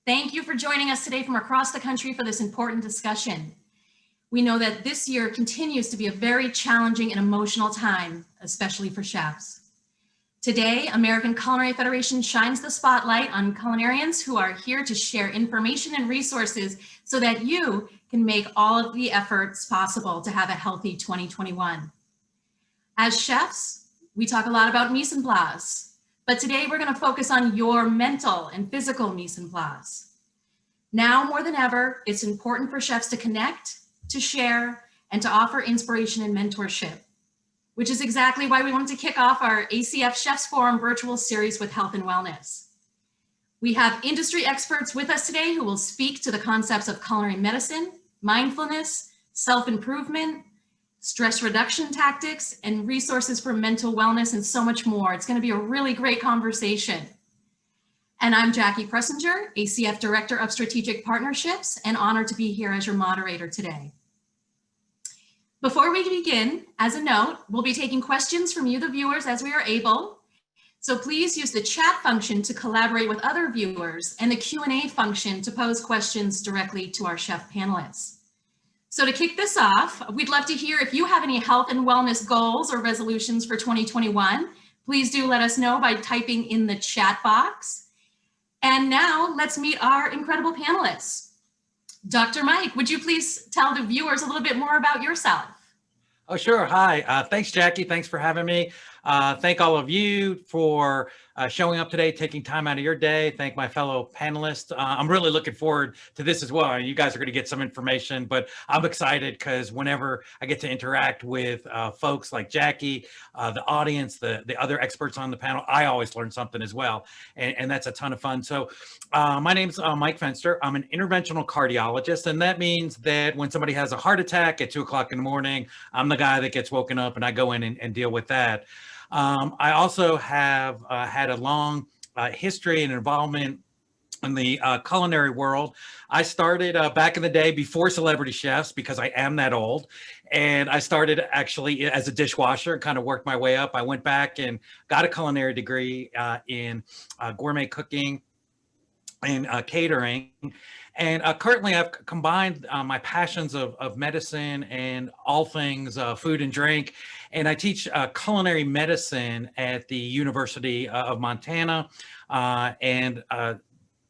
Thank you for joining us today from across the country for this important discussion. We know that this year continues to be a very challenging and emotional time, especially for chefs. Today, American Culinary Federation shines the spotlight on culinarians who are here to share information and resources so that you can make all of the efforts possible to have a healthy 2021. As chefs, we talk a lot about mise en place, but today we're going to focus on your mental and physical mise en place. Now more than ever, it's important for chefs to connect, to share, and to offer inspiration and mentorship, which is exactly why we wanted to kick off our ACF Chefs Forum virtual series with health and wellness. We have industry experts with us today who will speak to the concepts of culinary medicine, mindfulness, self-improvement, stress reduction tactics, and resources for mental wellness, and so much more. It's going to be a really great conversation. And I'm Jackie Pressinger, ACF Director of Strategic Partnerships, and honored to be here as your moderator today. Before we begin, as a note, we'll be taking questions from you, the viewers, as we are able. So please use the chat function to collaborate with other viewers and the Q&A function to pose questions directly to our chef panelists. So to kick this off, we'd love to hear if you have any health and wellness goals or resolutions for 2021. Please do let us know by typing in the chat box. And now let's meet our incredible panelists. Dr. Mike, would you please tell the viewers a little bit more about yourself? Oh, sure. Hi. Thanks, Jackie. Thanks for having me. Thank all of you for showing up today, taking time out of your day. Thank my fellow panelists. I'm really looking forward to this as well. You guys are going to get some information, but I'm excited because whenever I get to interact with folks like Jackie, the audience, the other experts on the panel, I always learn something as well. And that's a ton of fun. So my name's Mike Fenster. I'm an interventional cardiologist, and that means that when somebody has a heart attack at 2 o'clock in the morning, I'm the guy that gets woken up and I go in and deal with that. I also have had a long history and involvement in the culinary world. I started back in the day before celebrity chefs because I am that old. And I started actually as a dishwasher and kind of worked my way up. I went back and got a culinary degree in gourmet cooking and catering. And currently I've combined my passions of medicine and all things food and drink. And I teach culinary medicine at the University of Montana and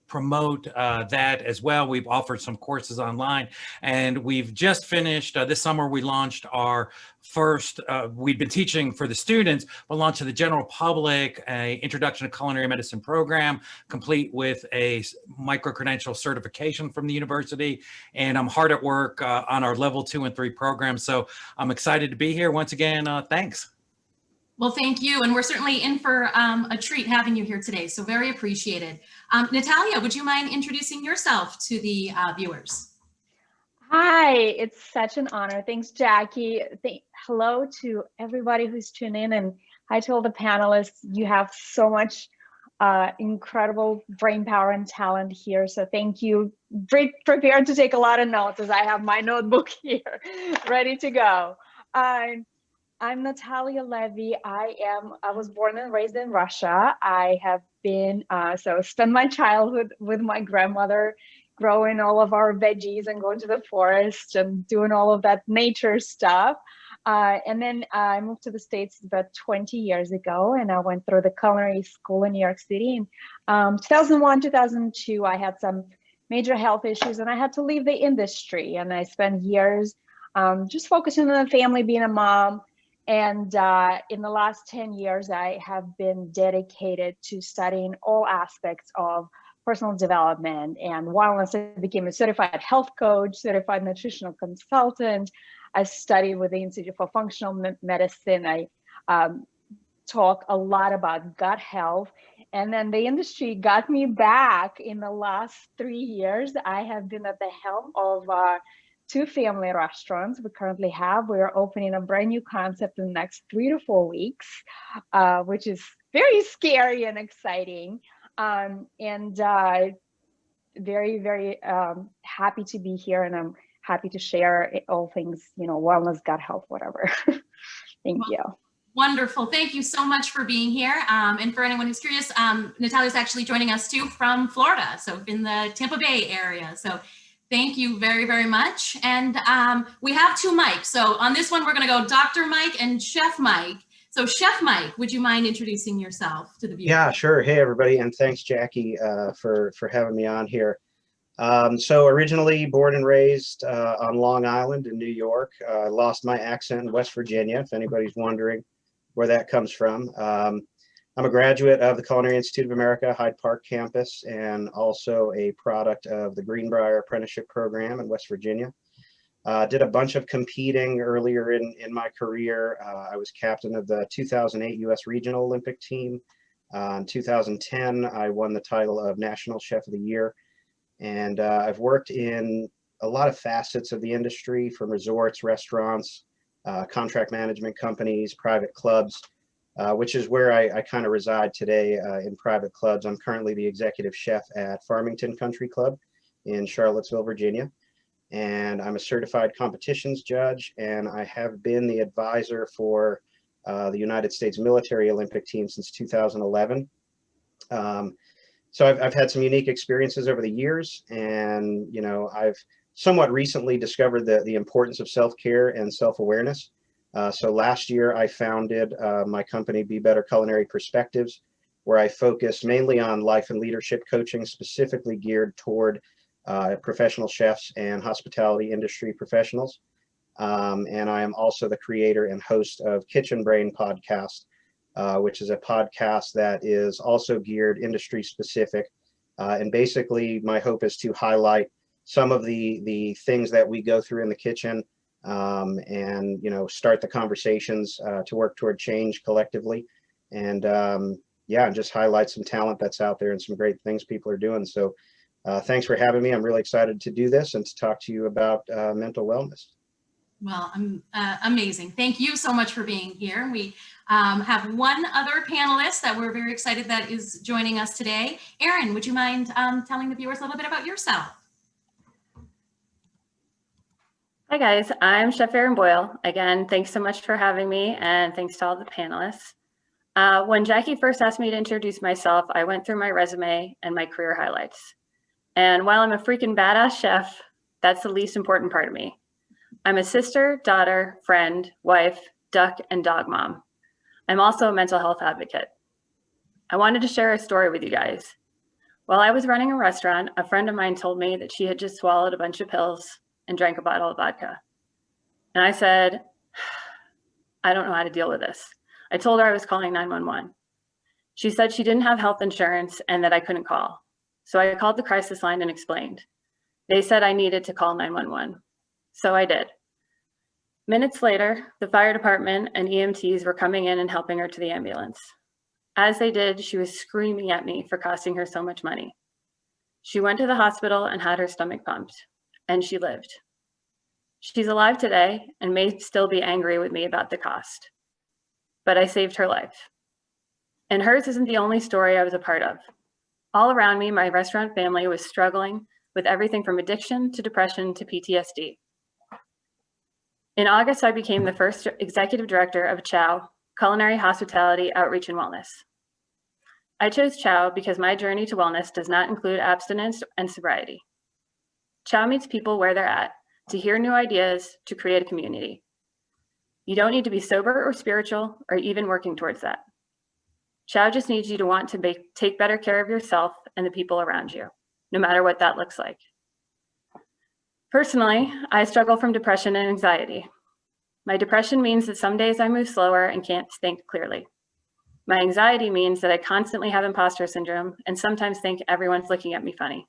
promote that as well. We've offered some courses online, and we've just finished this summer. We launched our first, we've been teaching for the students, but launched to the general public a Introduction to Culinary Medicine program, complete with a micro-credential certification from the university. And I'm hard at work on our level 2 and 3 programs. So I'm excited to be here once again. Thanks. Well, thank you. And we're certainly in for a treat having you here today. So very appreciated. Natalia, would you mind introducing yourself to the viewers? Hi, it's such an honor. Thanks, Jackie. Hello to everybody who's tuned in, and hi to all the panelists. You have so much incredible brain power and talent here. So thank you. Prepared to take a lot of notes as I have my notebook here ready to go. I'm Natalia Levey. I was born and raised in Russia. I have been, spent my childhood with my grandmother, growing all of our veggies and going to the forest and doing all of that nature stuff. And then I moved to the States about 20 years ago, and I went through the culinary school in New York City. In 2001, 2002, I had some major health issues and I had to leave the industry. And I spent years just focusing on the family, being a mom. And in the last 10 years, I have been dedicated to studying all aspects of personal development and wellness. I became a certified health coach, certified nutritional consultant. I studied with the Institute for Functional Medicine. I talk a lot about gut health. And then the industry got me back in the last 3 years. I have been at the helm of 2 family restaurants we currently have. We're opening a brand new concept in the next 3 to 4 weeks, which is very scary and exciting. Very, very happy to be here, and I'm happy to share all things, wellness, gut health, whatever. Thank you. Wonderful. Thank you so much for being here. And for anyone who's curious, Natalia's actually joining us too from Florida, so in the Tampa Bay area. So thank you very, very much. And we have two mics. So on this one, we're going to go Dr. Mike and Chef Mike. So Chef Mike, would you mind introducing yourself to the viewers? Yeah, sure. Hey, everybody. And thanks, Jackie, for having me on here. So originally born and raised on Long Island in New York. I lost my accent in West Virginia, if anybody's wondering where that comes from. I'm a graduate of the Culinary Institute of America, Hyde Park campus, and also a product of the Greenbrier Apprenticeship Program in West Virginia. Did a bunch of competing earlier in my career. I was captain of the 2008 U.S. Regional Olympic team. In 2010, I won the title of National Chef of the Year. And I've worked in a lot of facets of the industry, from resorts, restaurants, contract management companies, private clubs, which is where I kind of reside today in private clubs. I'm currently the executive chef at Farmington Country Club in Charlottesville, Virginia. And I'm a certified competitions judge, and I have been the advisor for the United States Military Olympic Team since 2011. So I've had some unique experiences over the years, and I've somewhat recently discovered the importance of self-care and self-awareness. So last year I founded my company, Be Better Culinary Perspectives, where I focus mainly on life and leadership coaching, specifically geared toward professional chefs and hospitality industry professionals. And I am also the creator and host of Kitchen Brain podcast, which is a podcast that is also geared industry specific. And basically my hope is to highlight some of the things that we go through in the kitchen, and start the conversations to work toward change collectively. And yeah, just highlight some talent that's out there and some great things people are doing. So thanks for having me. I'm really excited to do this and to talk to you about mental wellness. Well, amazing. Thank you so much for being here. We have one other panelist that we're very excited that is joining us today. Erin, would you mind telling the viewers a little bit about yourself? Hi guys, I'm Chef Erin Boyle. Again, thanks so much for having me, and thanks to all the panelists. When Jackie first asked me to introduce myself, I went through my resume and my career highlights. And while I'm a freaking badass chef, that's the least important part of me. I'm a sister, daughter, friend, wife, duck, and dog mom. I'm also a mental health advocate. I wanted to share a story with you guys. While I was running a restaurant, a friend of mine told me that she had just swallowed a bunch of pills and drank a bottle of vodka. And I said, I don't know how to deal with this. I told her I was calling 911. She said she didn't have health insurance and that I couldn't call. So I called the crisis line and explained. They said I needed to call 911. So I did. Minutes later, the fire department and EMTs were coming in and helping her to the ambulance. As they did, she was screaming at me for costing her so much money. She went to the hospital and had her stomach pumped, and she lived. She's alive today and may still be angry with me about the cost, but I saved her life. And hers isn't the only story I was a part of. All around me, my restaurant family was struggling with everything from addiction to depression to PTSD. In August, I became the first executive director of CHOW, Culinary Hospitality Outreach and Wellness. I chose CHOW because my journey to wellness does not include abstinence and sobriety. CHOW meets people where they're at to hear new ideas, to create a community. You don't need to be sober or spiritual or even working towards that. CHOW just needs you to want to take better care of yourself and the people around you, no matter what that looks like. Personally, I struggle from depression and anxiety. My depression means that some days I move slower and can't think clearly. My anxiety means that I constantly have imposter syndrome and sometimes think everyone's looking at me funny.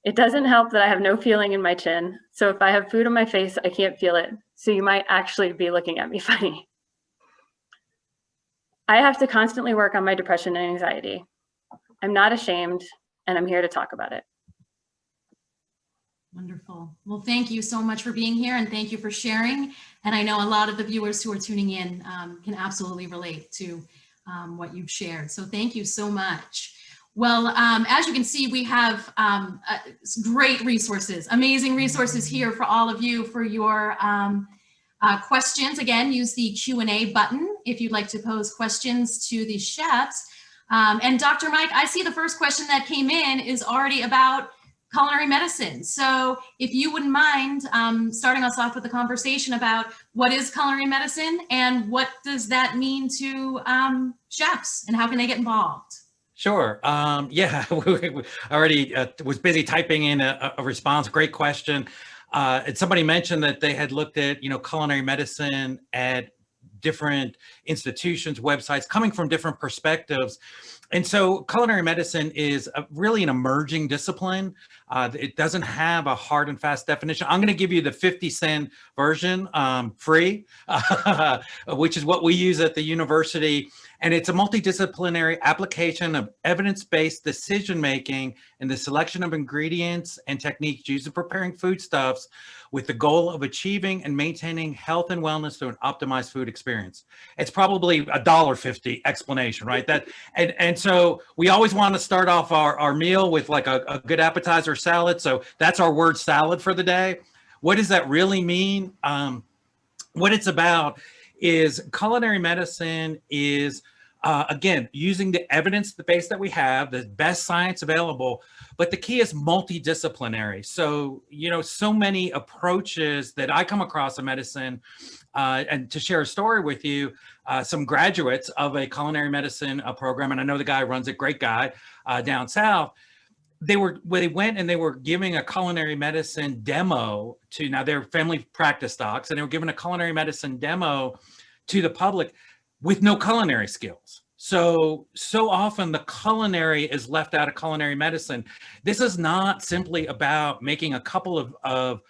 It doesn't help that I have no feeling in my chin, so if I have food on my face, I can't feel it, so you might actually be looking at me funny. I have to constantly work on my depression and anxiety. I'm not ashamed, and I'm here to talk about it. Wonderful. Well, thank you so much for being here, and thank you for sharing. And I know a lot of the viewers who are tuning in can absolutely relate to what you've shared. So thank you so much. Well, as you can see, we have great resources, amazing resources here for all of you for your questions. Again, use the Q&A button if you'd like to pose questions to the chefs. And Dr. Mike, I see the first question that came in is already about culinary medicine. So if you wouldn't mind starting us off with a conversation about what is culinary medicine and what does that mean to chefs and how can they get involved? Sure. Yeah, we already was busy typing in a response. Great question. And somebody mentioned that they had looked at, culinary medicine at different institutions, websites, coming from different perspectives. And so culinary medicine is really an emerging discipline. It doesn't have a hard and fast definition. I'm going to give you the 50-cent version, free, which is what we use at the university. And it's a multidisciplinary application of evidence-based decision-making in the selection of ingredients and techniques used in preparing foodstuffs with the goal of achieving and maintaining health and wellness through an optimized food experience. It's probably a $1.50 explanation, right? And so we always want to start off our meal with like a good appetizer salad. So that's our word salad for the day. What does that really mean? What it's about is culinary medicine is, again, using the evidence, the base that we have, the best science available, but the key is multidisciplinary. So, so many approaches that I come across in medicine, and to share a story with you, some graduates of a culinary medicine program, and I know the guy runs it, great guy, down south. They went and they were giving a culinary medicine demo to, now they're family practice docs, and they were giving a culinary medicine demo to the public with no culinary skills. So often the culinary is left out of culinary medicine. This is not simply about making a couple of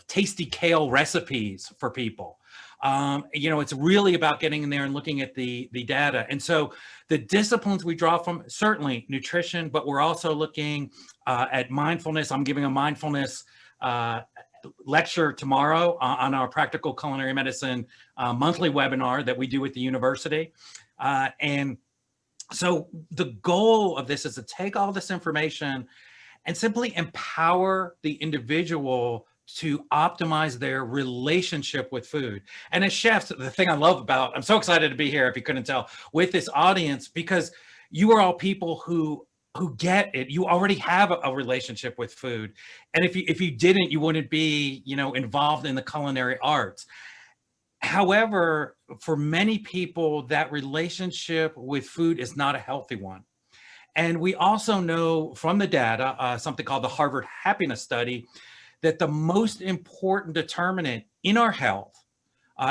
tasty kale recipes for people. It's really about getting in there and looking at the data. And so the disciplines we draw from, certainly nutrition, but we're also looking at mindfulness. I'm giving a mindfulness lecture tomorrow on our practical culinary medicine monthly webinar that we do at the university. And so the goal of this is to take all this information and simply empower the individual to optimize their relationship with food. And as chefs, the thing I love about, I'm so excited to be here, if you couldn't tell, with this audience, because you are all people who get it. You already have a relationship with food. And if you didn't, you wouldn't be, involved in the culinary arts. However, for many people, that relationship with food is not a healthy one. And we also know from the data, something called the Harvard Happiness Study, that the most important determinant in our health,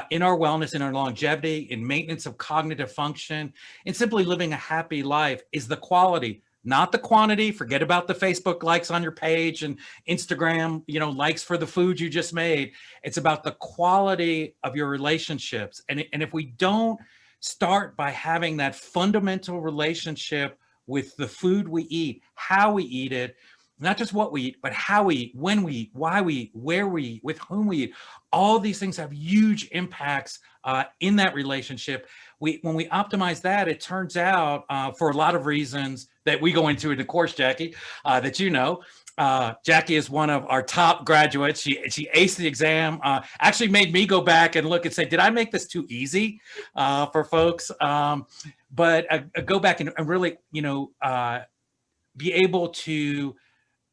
in our wellness, in our longevity, in maintenance of cognitive function, in simply living a happy life is the quality, not the quantity. Forget about the Facebook likes on your page and Instagram, likes for the food you just made. It's about the quality of your relationships. And if we don't start by having that fundamental relationship with the food we eat, how we eat it, not just what we eat, but how we eat, when we eat, why we eat, where we eat, with whom we eat. All these things have huge impacts in that relationship. When we optimize that, it turns out for a lot of reasons that we go into in the course, Jackie, that Jackie is one of our top graduates. She aced the exam, actually made me go back and look and say, did I make this too easy for folks? But go back and really, be able to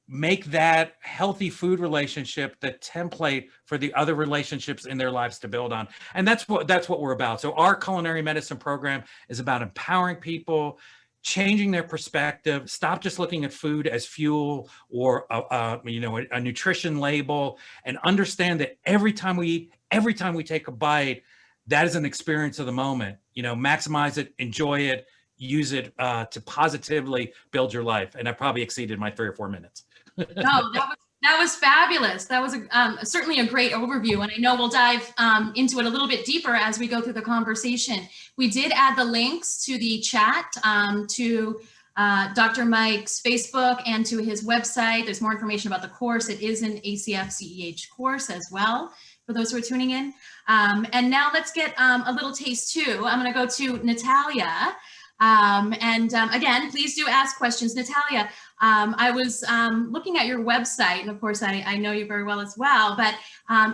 make that healthy food relationship the template for the other relationships in their lives to build on. And that's what we're about. So our culinary medicine program is about empowering people, changing their perspective, stop just looking at food as fuel or a nutrition label, and understand that every time we eat, every time we take a bite, that is an experience of the moment. Maximize it, enjoy it, use it to positively build your life. And I probably exceeded my 3 or 4 minutes. No, that was fabulous. That was certainly a great overview. And I know we'll dive into it a little bit deeper as we go through the conversation. We did add the links to the chat to Dr. Mike's Facebook and to his website. There's more information about the course. It is an ACF CEH course as well, for those who are tuning in. And now let's get a little taste too. I'm going to go to Natalia. Again, please do ask questions. Natalia, I was looking at your website, and of course, I know you very well as well, but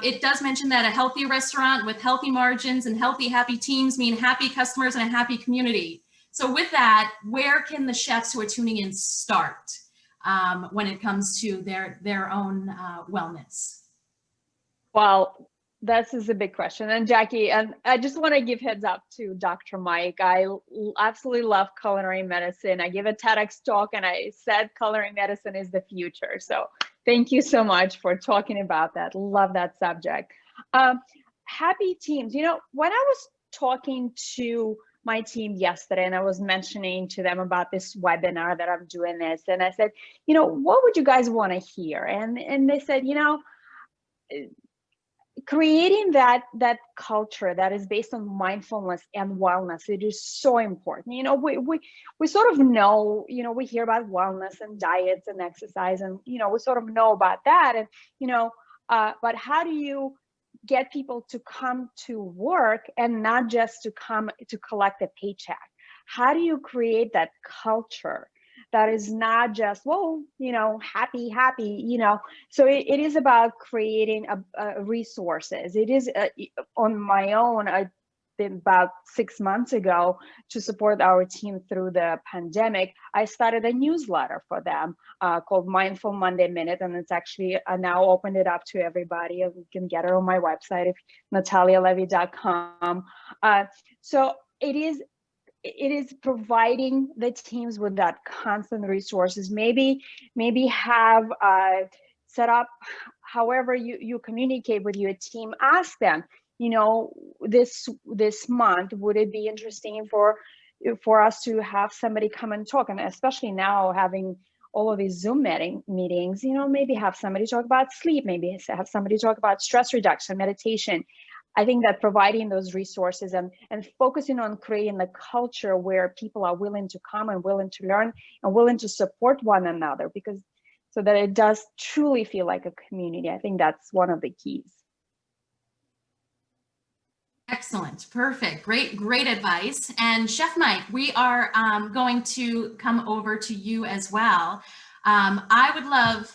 it does mention that a healthy restaurant with healthy margins and healthy, happy teams mean happy customers and a happy community. So with that, where can the chefs who are tuning in start when it comes to their own wellness? Well, this is a big question. And Jackie, and I just want to give heads up to Dr. Mike. I absolutely love culinary medicine. I gave a TEDx talk and I said culinary medicine is the future. So thank you so much for talking about that. Love that subject. Happy teams. You know, when I was talking to my team yesterday and I was mentioning to them about this webinar that I'm doing this, and I said, you know, what would you guys want to hear? And they said, you know, creating that culture that is based on mindfulness and wellness, it is so important. You know, we sort of know, you know, we hear about wellness and diets and exercise, and you know, we sort of know about that, and you know, but how do you get people to come to work and not just to come to collect a paycheck? How do you create that culture that is not just, well, you know, happy, you know? So it is about creating resources. It is on my own, about 6 months ago, to support our team through the pandemic, I started a newsletter for them called Mindful Monday Minute, and it's actually now opened it up to everybody. You can get it on my website, natalialevey.com. So it is providing the teams with that constant resources. Maybe have set up, however you communicate with your team. Ask them, you know, this month, would it be interesting for us to have somebody come and talk? And especially now, having all of these Zoom meetings, you know, maybe have somebody talk about sleep, maybe have somebody talk about stress reduction, meditation. I think that providing those resources and focusing on creating the culture where people are willing to come and willing to learn and willing to support one another, because so that it does truly feel like a community. I think that's one of the keys. Excellent, perfect, great advice. And Chef Mike, we are going to come over to you as well. I would love,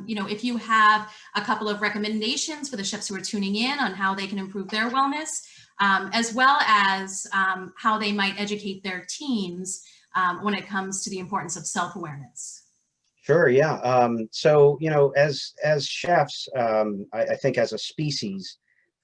you know, if you have a couple of recommendations for the chefs who are tuning in on how they can improve their wellness, as well as how they might educate their teams when it comes to the importance of self-awareness. Sure, yeah. So, you know, as chefs, I think as a species,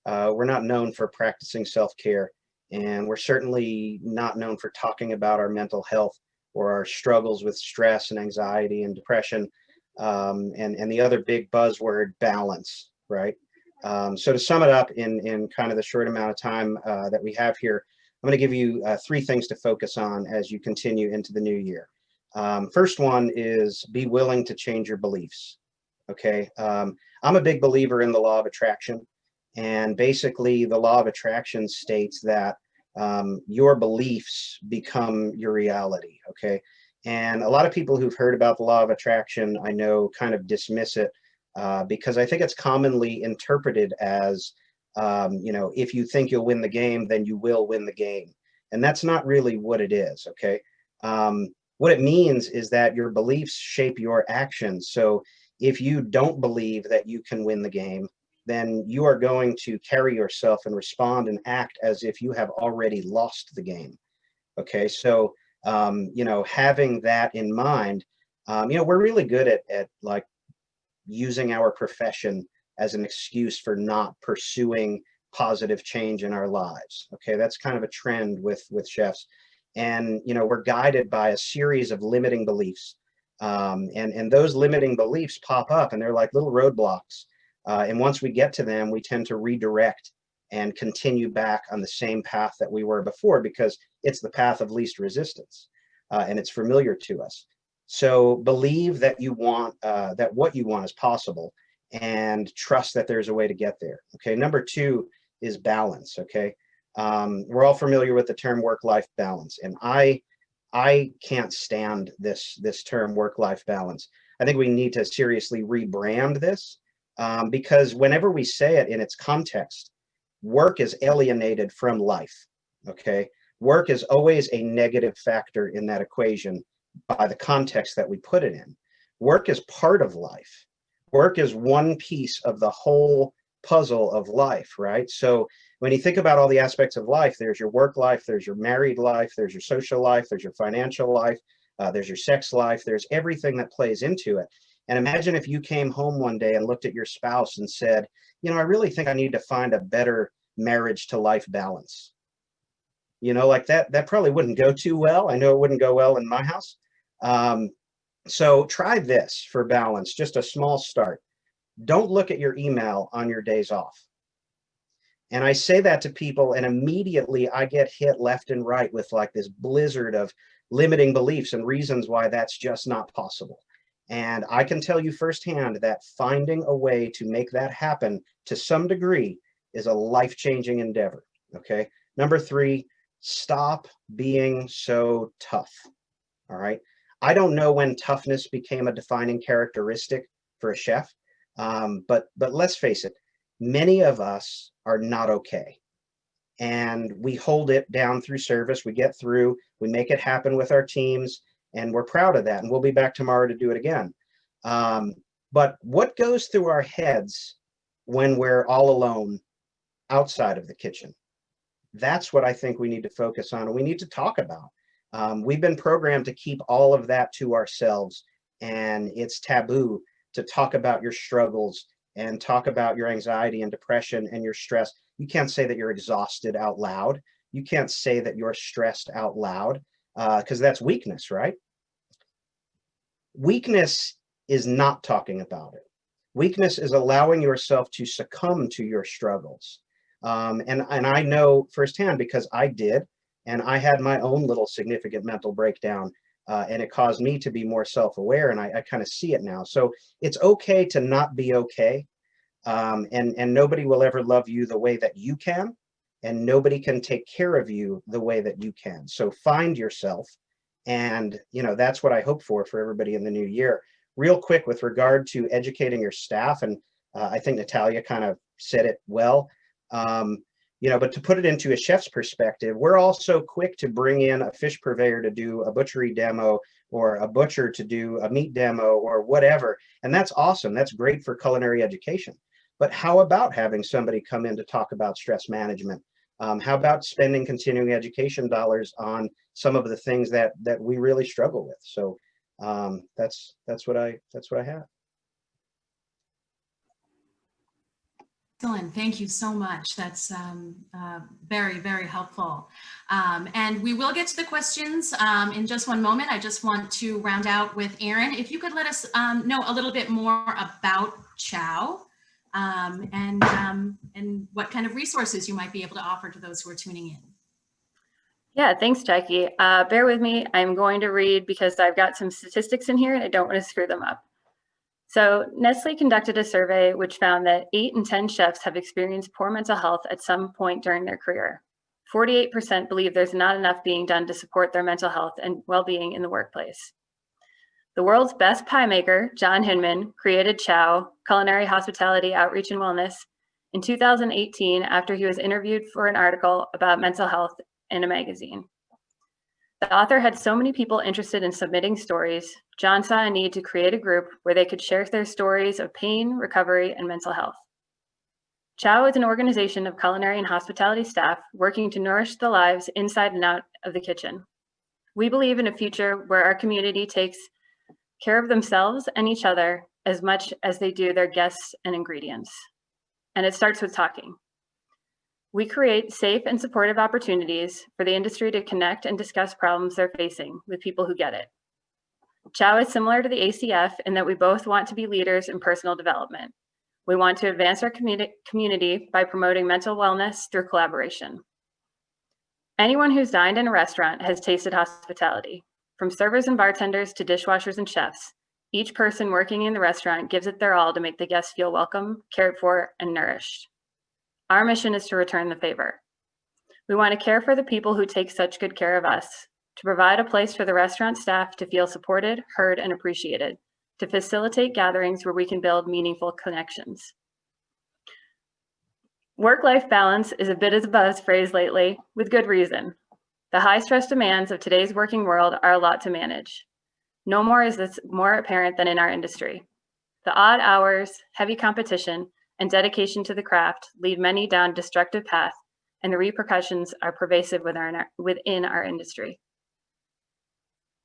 we're not known for practicing self-care, and we're certainly not known for talking about our mental health or our struggles with stress and anxiety and depression, and the other big buzzword, balance, right? So to sum it up in kind of the short amount of time that we have here, I'm going to give you 3 things to focus on as you continue into the new year. First one is be willing to change your beliefs, okay? I'm a big believer in the law of attraction, and basically the law of attraction states that your beliefs become your reality, okay? And a lot of people who've heard about the law of attraction, I know, kind of dismiss it because I think it's commonly interpreted as, you know, if you think you'll win the game, then you will win the game. And that's not really what it is, okay? What it means is that your beliefs shape your actions. So if you don't believe that you can win the game, then you are going to carry yourself and respond and act as if you have already lost the game. Okay, so you know, having that in mind, you know, we're really good at like using our profession as an excuse for not pursuing positive change in our lives. Okay, that's kind of a trend with chefs, and you know, we're guided by a series of limiting beliefs, and those limiting beliefs pop up, and they're like little roadblocks. And once we get to them, we tend to redirect and continue back on the same path that we were before, because it's the path of least resistance, and it's familiar to us. So believe that you want, that what you want is possible, and trust that there's a way to get there. Okay. Number 2 is balance. Okay. We're all familiar with the term work-life balance, and I can't stand this term work-life balance. I think we need to seriously rebrand this. Because whenever we say it in its context, work is alienated from life, okay? Work is always a negative factor in that equation by the context that we put it in. Work is part of life. Work is one piece of the whole puzzle of life, right? So when you think about all the aspects of life, there's your work life, there's your married life, there's your social life, there's your financial life, there's your sex life, there's everything that plays into it. And imagine if you came home one day and looked at your spouse and said, you know, I really think I need to find a better marriage to life balance. You know, like that probably wouldn't go too well. I know it wouldn't go well in my house. So try this for balance, just a small start. Don't look at your email on your days off. And I say that to people, and immediately I get hit left and right with like this blizzard of limiting beliefs and reasons why that's just not possible. And I can tell you firsthand that finding a way to make that happen to some degree is a life-changing endeavor. Okay. Number 3, stop being so tough. All right. I don't know when toughness became a defining characteristic for a chef, but let's face it, many of us are not okay. And we hold it down through service. We get through, we make it happen with our teams, and we're proud of that. And we'll be back tomorrow to do it again. But what goes through our heads when we're all alone outside of the kitchen? That's what I think we need to focus on, and we need to talk about. We've been programmed to keep all of that to ourselves, and it's taboo to talk about your struggles and talk about your anxiety and depression and your stress. You can't say that you're exhausted out loud. You can't say that you're stressed out loud, because that's weakness, right? Weakness is not talking about it. Weakness is allowing yourself to succumb to your struggles. And I know firsthand, because I did, and I had my own little significant mental breakdown, and it caused me to be more self-aware, and I kind of see it now. So it's okay to not be okay, and nobody will ever love you the way that you can, and nobody can take care of you the way that you can. So find yourself, and you know, that's what I hope for everybody in the new year. Real quick, with regard to educating your staff, and I think Natalia kind of said it well, you know, but to put it into a chef's perspective, we're all so quick to bring in a fish purveyor to do a butchery demo, or a butcher to do a meat demo, or whatever. And that's awesome. That's great for culinary education. But how about having somebody come in to talk about stress management? How about spending continuing education dollars on some of the things that we really struggle with? So that's what I have. Excellent. Thank you so much. That's very, very helpful. And we will get to the questions in just one moment. I just want to round out with Erin. If you could let us know a little bit more about CHOW, and what kind of resources you might be able to offer to those who are tuning in. Yeah, thanks, Jackie. Bear with me. I'm going to read because I've got some statistics in here and I don't want to screw them up. So Nestle conducted a survey which found that 8 in 10 chefs have experienced poor mental health at some point during their career. 48% believe there's not enough being done to support their mental health and well-being in the workplace. The world's best pie maker, John Hinman, created CHOW, Culinary Hospitality Outreach and Wellness, in 2018 after he was interviewed for an article about mental health in a magazine. The author had so many people interested in submitting stories, John saw a need to create a group where they could share their stories of pain, recovery, and mental health. CHOW is an organization of culinary and hospitality staff working to nourish the lives inside and out of the kitchen. We believe in a future where our community takes care of themselves and each other as much as they do their guests and ingredients. And it starts with talking. We create safe and supportive opportunities for the industry to connect and discuss problems they're facing with people who get it. CHOW is similar to the ACF in that we both want to be leaders in personal development. We want to advance our community by promoting mental wellness through collaboration. Anyone who's dined in a restaurant has tasted hospitality. From servers and bartenders to dishwashers and chefs, each person working in the restaurant gives it their all to make the guests feel welcome, cared for, and nourished. Our mission is to return the favor. We want to care for the people who take such good care of us, to provide a place for the restaurant staff to feel supported, heard, and appreciated, to facilitate gatherings where we can build meaningful connections. Work-life balance is a bit of a buzz phrase lately, with good reason. The high stress demands of today's working world are a lot to manage. No more is this more apparent than in our industry. The odd hours, heavy competition, and dedication to the craft lead many down destructive paths, and the repercussions are pervasive within our industry.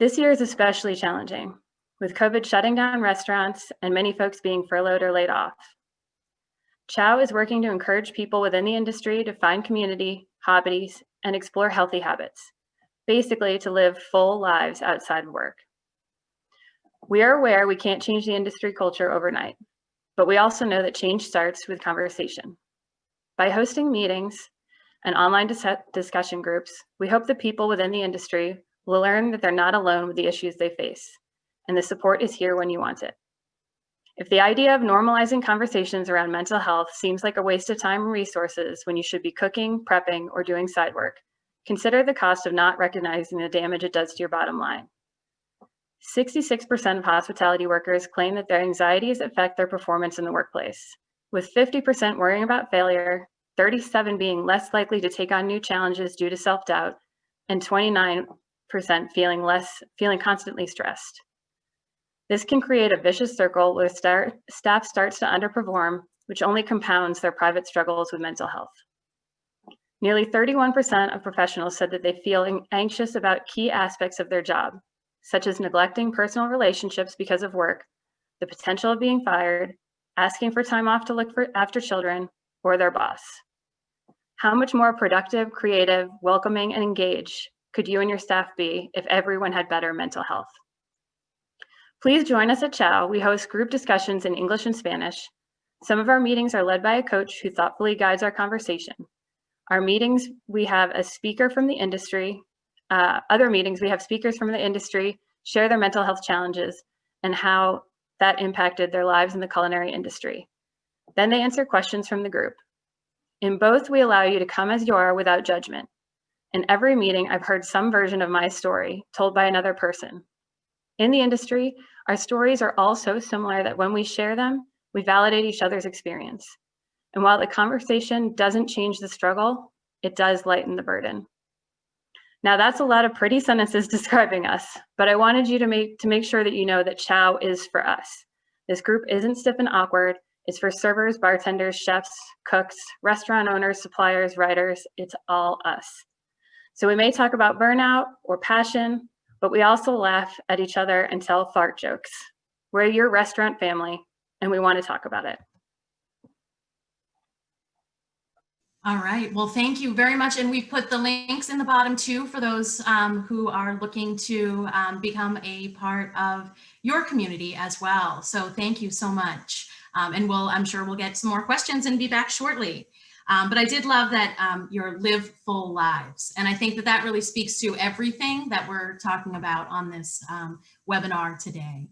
This year is especially challenging, with COVID shutting down restaurants and many folks being furloughed or laid off. CHOW is working to encourage people within the industry to find community, hobbies, and explore healthy habits, basically to live full lives outside of work. We are aware we can't change the industry culture overnight, but we also know that change starts with conversation. By hosting meetings and online discussion groups, we hope that people within the industry will learn that they're not alone with the issues they face, and the support is here when you want it. If the idea of normalizing conversations around mental health seems like a waste of time and resources when you should be cooking, prepping, or doing side work, consider the cost of not recognizing the damage it does to your bottom line. 66% of hospitality workers claim that their anxieties affect their performance in the workplace, with 50% worrying about failure, 37% being less likely to take on new challenges due to self-doubt, and 29% feeling constantly stressed. This can create a vicious circle where staff starts to underperform, which only compounds their private struggles with mental health. Nearly 31% of professionals said that they feel anxious about key aspects of their job, such as neglecting personal relationships because of work, the potential of being fired, asking for time off to look after children, or their boss. How much more productive, creative, welcoming, and engaged could you and your staff be if everyone had better mental health? Please join us at CHOW. We host group discussions in English and Spanish. Some of our meetings are led by a coach who thoughtfully guides our conversation. Our meetings, we have a speaker from the industry. Other meetings, we have speakers from the industry share their mental health challenges and how that impacted their lives in the culinary industry. Then they answer questions from the group. In both, we allow you to come as you are without judgment. In every meeting, I've heard some version of my story told by another person. In the industry, our stories are all so similar that when we share them, we validate each other's experience. And while the conversation doesn't change the struggle, it does lighten the burden. Now that's a lot of pretty sentences describing us, but I wanted you to make sure that you know that CHOW is for us. This group isn't stiff and awkward. It's for servers, bartenders, chefs, cooks, restaurant owners, suppliers, writers. It's all us. So we may talk about burnout or passion, but we also laugh at each other and tell fart jokes. We're your restaurant family, and we want to talk about it. All right, well, thank you very much. And we've put the links in the bottom too for those who are looking to become a part of your community as well. So thank you so much. And I'm sure we'll get some more questions and be back shortly. But I did love that your live full lives. And I think that that really speaks to everything that we're talking about on this webinar today.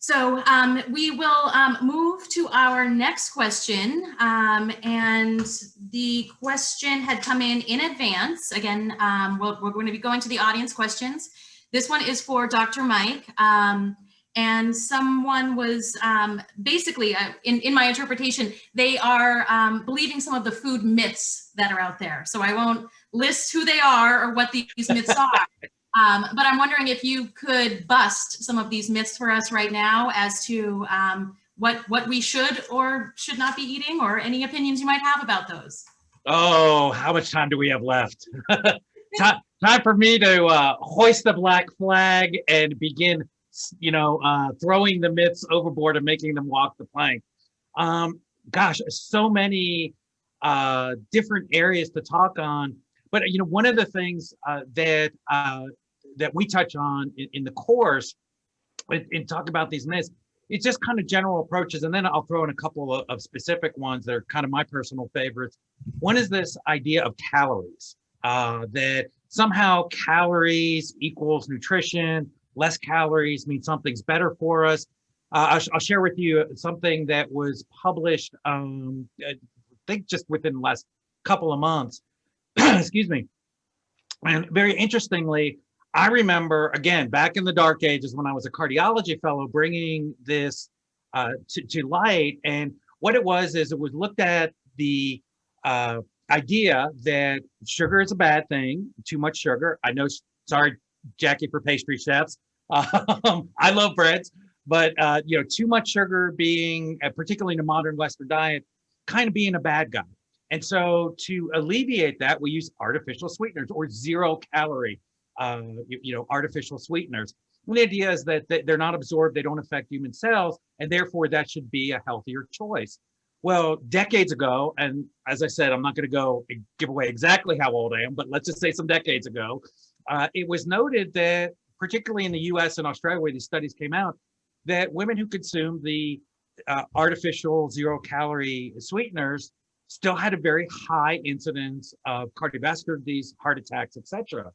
So we will move to our next question. And the question had come in advance. Again, we're going to be going to the audience questions. This one is for Dr. Mike. And someone was basically, in my interpretation, they are believing some of the food myths that are out there. So I won't list who they are or what these myths are. But I'm wondering if you could bust some of these myths for us right now as to what we should or should not be eating, or any opinions you might have about those. Oh, how much time do we have left? Time for me to hoist the black flag and begin throwing the myths overboard and making them walk the plank. Gosh, so many different areas to talk on. But one of the things that we touch on in the course and talk about these myths, it's just kind of general approaches, and then I'll throw in a couple of specific ones that are kind of my personal favorites. One is this idea of calories, that somehow calories equals nutrition. Less calories means something's better for us. I'll share with you something that was published, I think just within the last couple of months, excuse me. And very interestingly, I remember, again, back in the dark ages when I was a cardiology fellow, bringing this to light. And what it was is it was looked at the idea that sugar is a bad thing, too much sugar. I know, sorry, Jackie, for pastry chefs. I love breads, but too much sugar being, particularly in a modern Western diet, kind of being a bad guy. And so to alleviate that, we use artificial sweeteners or 0-calorie, artificial sweeteners. And the idea is that they're not absorbed, they don't affect human cells, and therefore that should be a healthier choice. Well, decades ago, and as I said, I'm not going to go give away exactly how old I am, but let's just say some decades ago, it was noted that, particularly in the US and Australia, where these studies came out, that women who consumed the artificial 0-calorie sweeteners still had a very high incidence of cardiovascular disease, heart attacks, etc.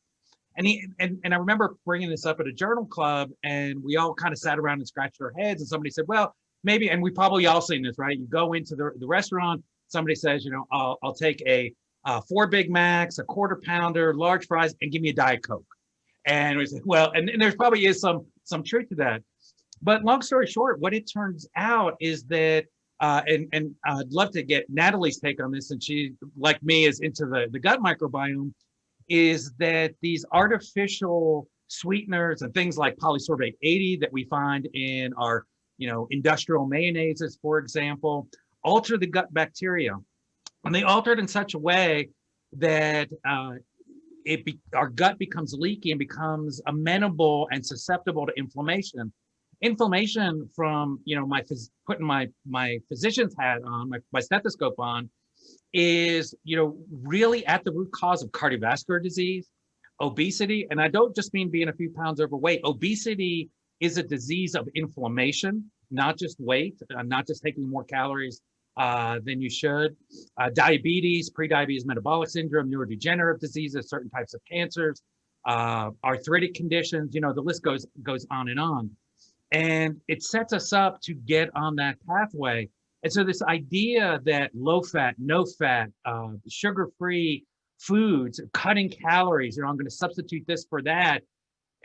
And I remember bringing this up at a journal club, and we all kind of sat around and scratched our heads, and somebody said, well, maybe, and we probably all seen this, right? You go into the restaurant, somebody says, I'll take a 4 Big Macs, a quarter pounder, large fries, and give me a Diet Coke. And we said, well, and there's probably is some truth to that. But long story short, what it turns out is that, and I'd love to get Natalie's take on this, and she, like me, is into the gut microbiome, is that these artificial sweeteners and things like polysorbate 80 that we find in our, industrial mayonnaises, for example, alter the gut bacteria. And they alter it in such a way that our gut becomes leaky and becomes amenable and susceptible to inflammation. Inflammation from, putting my physician's hat on, my stethoscope on, is, really at the root cause of cardiovascular disease, obesity. And I don't just mean being a few pounds overweight. Obesity is a disease of inflammation, not just weight, not just taking more calories than you should. Diabetes, prediabetes, metabolic syndrome, neurodegenerative diseases, certain types of cancers, arthritic conditions, the list goes on and on. And it sets us up to get on that pathway. And so this idea that low fat, no fat, sugar-free foods, cutting calories, I'm going to substitute this for that.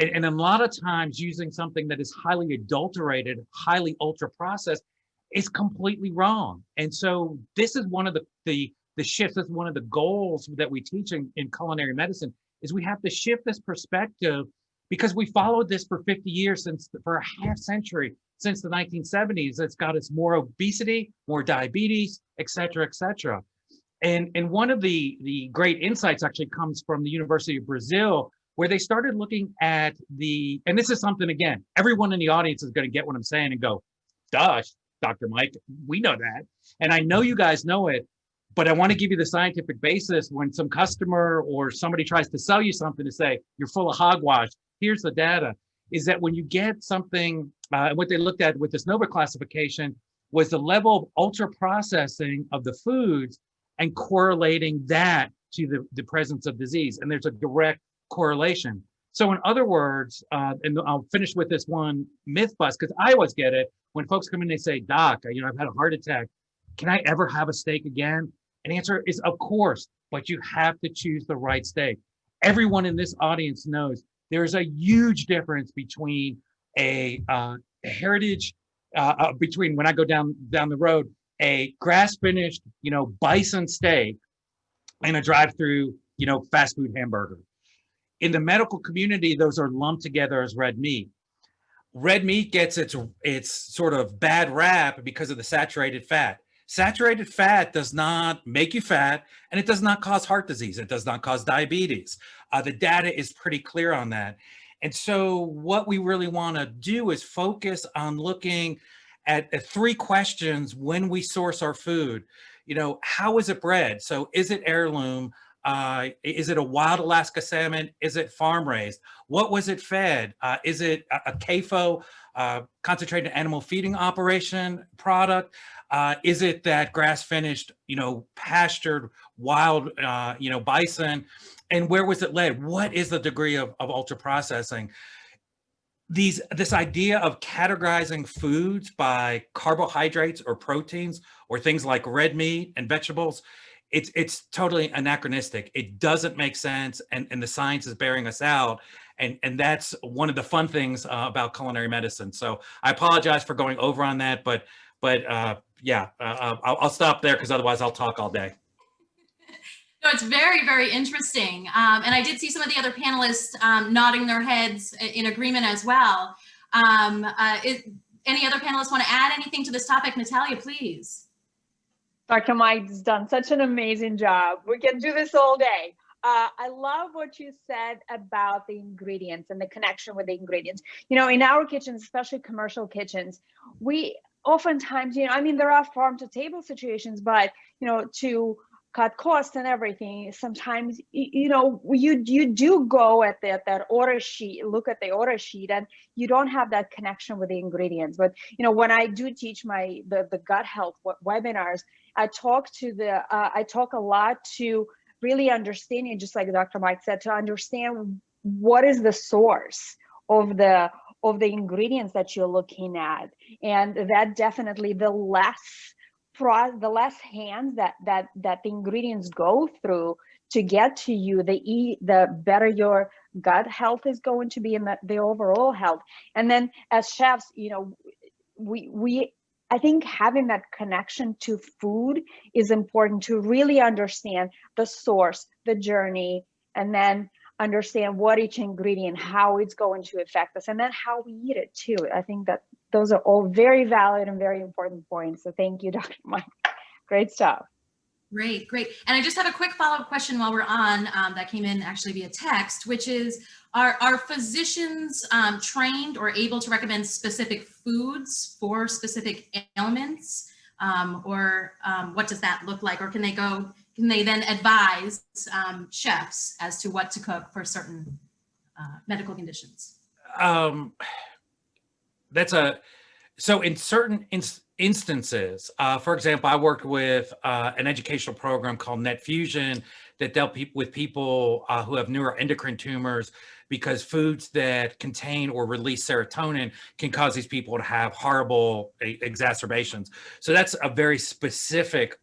And a lot of times using something that is highly adulterated, highly ultra processed is completely wrong. And so this is one of the shifts, that's one of the goals that we teach in culinary medicine, is we have to shift this perspective, because we followed this for 50 years, for a half century, since the 1970s. It's got us more obesity, more diabetes, et cetera, et cetera. And one of the great insights actually comes from the University of Brazil, where they started looking at and this is something, again, everyone in the audience is going to get what I'm saying and go, duh, Dr. Mike, we know that. And I know you guys know it, but I want to give you the scientific basis when some customer or somebody tries to sell you something to say, you're full of hogwash. Here's the data, is that when you get something, what they looked at with this NOVA classification was the level of ultra processing of the foods and correlating that to the presence of disease. And there's a direct correlation. So in other words, and I'll finish with this one myth bust, because I always get it when folks come in, they say, doc, I've had a heart attack. Can I ever have a steak again? And the answer is, of course, but you have to choose the right steak. Everyone in this audience knows there's a huge difference between a heritage, between when I go down the road, a grass-finished, bison steak and a drive-through, fast food hamburger. In the medical community, those are lumped together as red meat. Red meat gets its sort of bad rap because of the saturated fat. Saturated fat does not make you fat, and it does not cause heart disease. It does not cause diabetes. The data is pretty clear on that. And so what we really want to do is focus on looking at 3 questions when we source our food. How is it bred? So is it heirloom? Is it a wild Alaska salmon? Is it farm raised? What was it fed? Is it a CAFO, concentrated animal feeding operation product? Is it that grass finished, pastured wild, bison? And where was it led? What is the degree of ultra processing? This idea of categorizing foods by carbohydrates or proteins or things like red meat and vegetables, it's totally anachronistic. It doesn't make sense, and the science is bearing us out. And that's one of the fun things about culinary medicine. So I apologize for going over on that, but yeah, I'll stop there because otherwise I'll talk all day. No, it's very, very interesting. And I did see some of the other panelists nodding their heads in agreement as well. Any other panelists want to add anything to this topic? Natalia, please. Dr. Mike's done such an amazing job. We can do this all day. I love what you said about the ingredients and the connection with the ingredients. You know, in our kitchens, especially commercial kitchens, we oftentimes, you know, I mean, there are farm to table situations, but, you know, to cut costs and everything, sometimes, you know, you do go at that order sheet, look at the order sheet, and you don't have that connection with the ingredients. But, you know, when I do teach the gut health webinars, I talk a lot to really understanding, just like Dr. Mike said, to understand what is the source of the ingredients that you're looking at. And that definitely, the less hands that the ingredients go through to get to you, the better your gut health is going to be, and the overall health. And then as chefs, you know, I think having that connection to food is important, to really understand the source, the journey, and then understand what each ingredient, how it's going to affect us, and then how we eat it too. I think that those are all very valid and very important points. So thank you, Dr. Mike. Great stuff. Great, great. And I just have a quick follow-up question while we're on that came in actually via text, which is, are physicians trained or able to recommend specific foods for specific ailments? Or what does that look like? Or can they then advise chefs as to what to cook for certain medical conditions? So in certain instances, for example, I worked with an educational program called Net Fusion that dealt with people who have neuroendocrine tumors, because foods that contain or release serotonin can cause these people to have horrible exacerbations. So that's a very specific,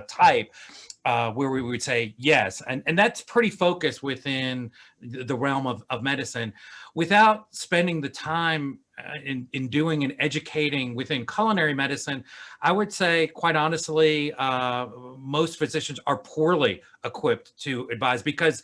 type where we would say yes. And that's pretty focused within the realm of medicine, without spending the time in doing and educating within culinary medicine. I would say, quite honestly, most physicians are poorly equipped to advise, because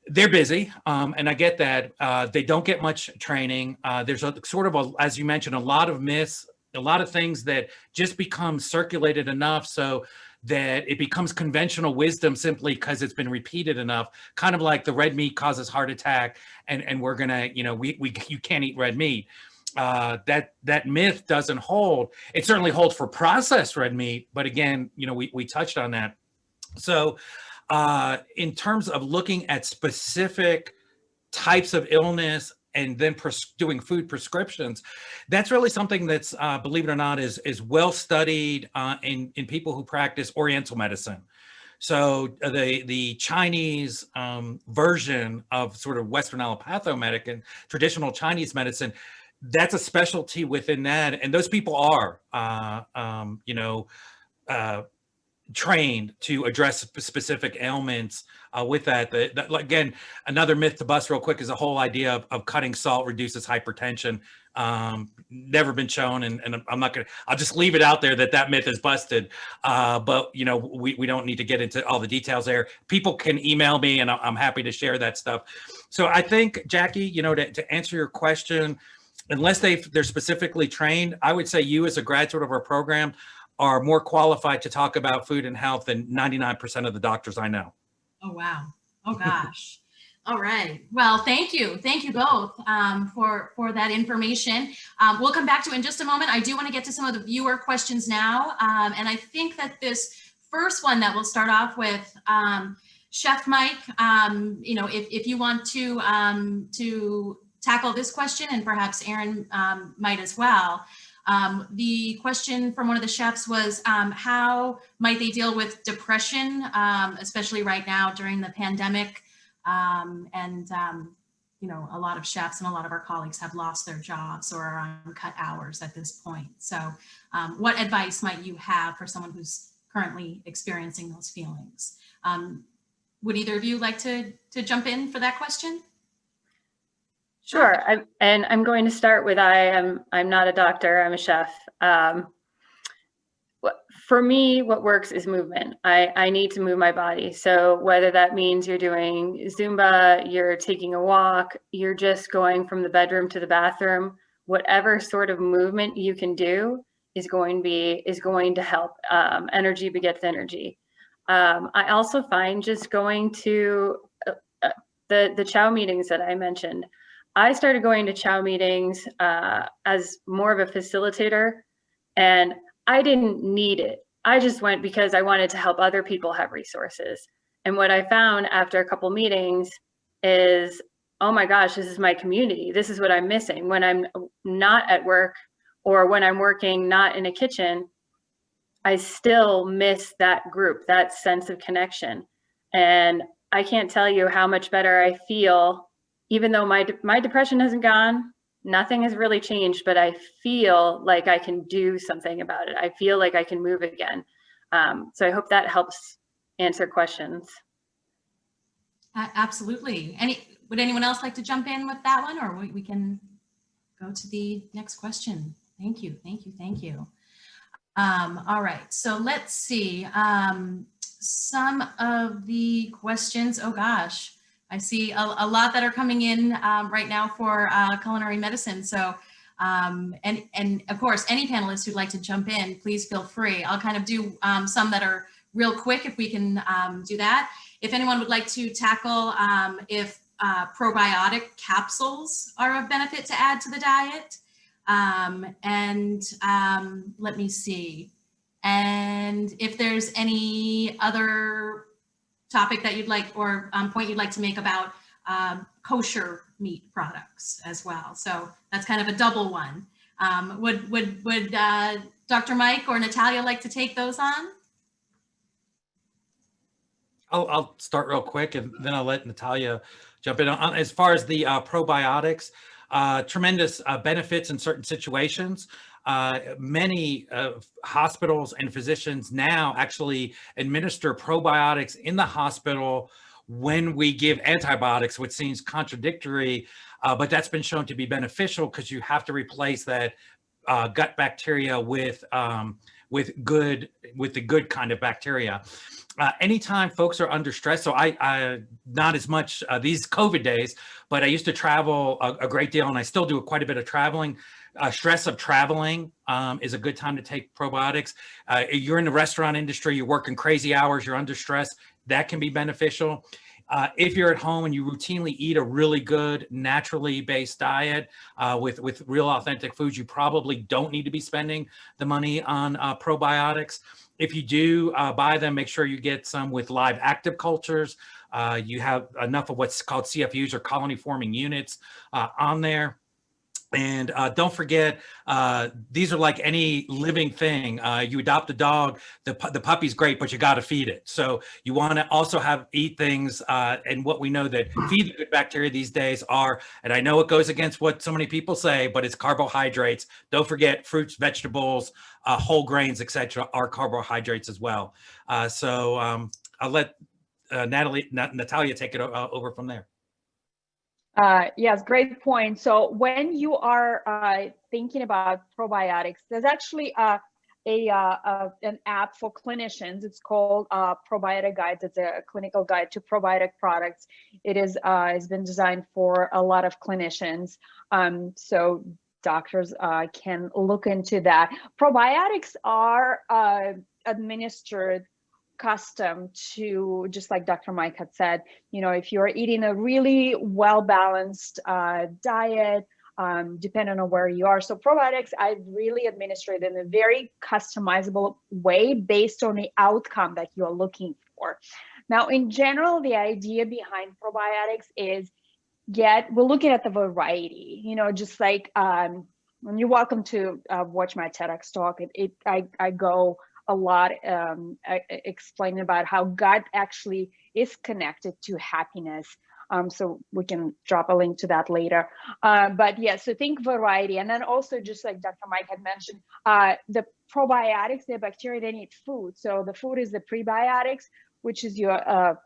they're busy, and I get that. They don't get much training. There's as you mentioned, a lot of myths, a lot of things that just become circulated enough so that it becomes conventional wisdom simply because it's been repeated enough. Kind of like the red meat causes heart attack, and we're gonna, you can't eat red meat. That myth doesn't hold. It certainly holds for processed red meat, but again, we touched on that. So in terms of looking at specific types of illness and then doing food prescriptions, that's really something that's, believe it or not, is well studied in people who practice Oriental medicine. So the Chinese version of sort of Western allopatho traditional Chinese medicine, that's a specialty within that, and those people are, trained to address specific ailments with that. Again, another myth to bust real quick is the whole idea of cutting salt reduces hypertension. Never been shown, and I'll just leave it out there that myth is busted. But we don't need to get into all the details there. People can email me, and I'm happy to share that stuff. So I think, Jackie, to answer your question, unless they're specifically trained, I would say you, as a graduate of our program, are more qualified to talk about food and health than 99% of the doctors I know. Oh, wow. Oh, gosh. All right. Well, thank you. Thank you both for that information. We'll come back to it in just a moment. I do want to get to some of the viewer questions now. And I think that this first one that we'll start off with, Chef Mike, if you want to tackle this question, and perhaps Erin might as well. The question from one of the chefs was, how might they deal with depression, especially right now during the pandemic? A lot of chefs and a lot of our colleagues have lost their jobs or are on cut hours at this point. So what advice might you have for someone who's currently experiencing those feelings? Would either of you like to jump in for that question? Sure. I'm going to start with I'm not a doctor, I'm a chef. for me, what works is movement. I need to move my body. So whether that means you're doing Zumba, you're taking a walk, you're just going from the bedroom to the bathroom, whatever sort of movement you can do is going to help. Energy begets energy. I also find just going to the CHOW meetings that I mentioned. I started going to CHOW meetings as more of a facilitator, and I didn't need it. I just went because I wanted to help other people have resources. And what I found after a couple meetings is, oh my gosh, this is my community. This is what I'm missing when I'm not at work, or when I'm working not in a kitchen. I still miss that group, that sense of connection. And I can't tell you how much better I feel, even though my depression hasn't gone. Nothing has really changed, but I feel like I can do something about it. I feel like I can move again. So I hope that helps answer questions. Absolutely. Would anyone else like to jump in with that one, or we can go to the next question? Thank you, thank you, thank you. All right, so let's see. Some of the questions, oh gosh, I see a lot that are coming in right now for culinary medicine. So, and of course, any panelists who'd like to jump in, please feel free. I'll kind of do some that are real quick if we can do that. If anyone would like to tackle if probiotic capsules are of benefit to add to the diet. Let me see. And if there's any other topic that you'd like, or point you'd like to make about kosher meat products as well. So that's kind of a double one. Would Dr. Mike or Natalia like to take those on? I'll start real quick, and then I'll let Natalia jump in. As far as the probiotics, tremendous benefits in certain situations. Many hospitals and physicians now actually administer probiotics in the hospital when we give antibiotics, which seems contradictory, but that's been shown to be beneficial because you have to replace that gut bacteria with the good kind of bacteria. Anytime folks are under stress, so I not as much these COVID days, but I used to travel a great deal, and I still do quite a bit of traveling. Stress of traveling is a good time to take probiotics. You're in the restaurant industry, you're working crazy hours, you're under stress, that can be beneficial. If you're at home and you routinely eat a really good, naturally based diet with real authentic foods, you probably don't need to be spending the money on probiotics. If you do buy them, make sure you get some with live active cultures. You have enough of what's called CFUs, or colony forming units, on there. And don't forget, these are like any living thing. You adopt a dog, the puppy's great, but you got to feed it. So you want to also eat things. And what we know that feed the good bacteria these days are, and I know it goes against what so many people say, but it's carbohydrates. Don't forget fruits, vegetables, whole grains, etc. are carbohydrates as well. I'll let Natalia take it over from there. Yes, great point. So when you are thinking about probiotics, there's actually an app for clinicians. It's called Probiotic Guides. It's a clinical guide to probiotic products. It is has been designed for a lot of clinicians, so doctors can look into that. Probiotics are administered custom to, just like Dr. Mike had said, you know, if you're eating a really well-balanced diet, depending on where you are. So probiotics, I really administer it in a very customizable way based on the outcome that you're looking for. Now, in general, the idea behind probiotics is we're looking at the variety, you know, just like when you're welcome to watch my TEDx talk, I go a lot explaining about how gut actually is connected to happiness. So we can drop a link to that later. But yeah, so think variety. And then also, just like Dr. Mike had mentioned, the probiotics, the bacteria, they need food. So the food is the prebiotics, which is your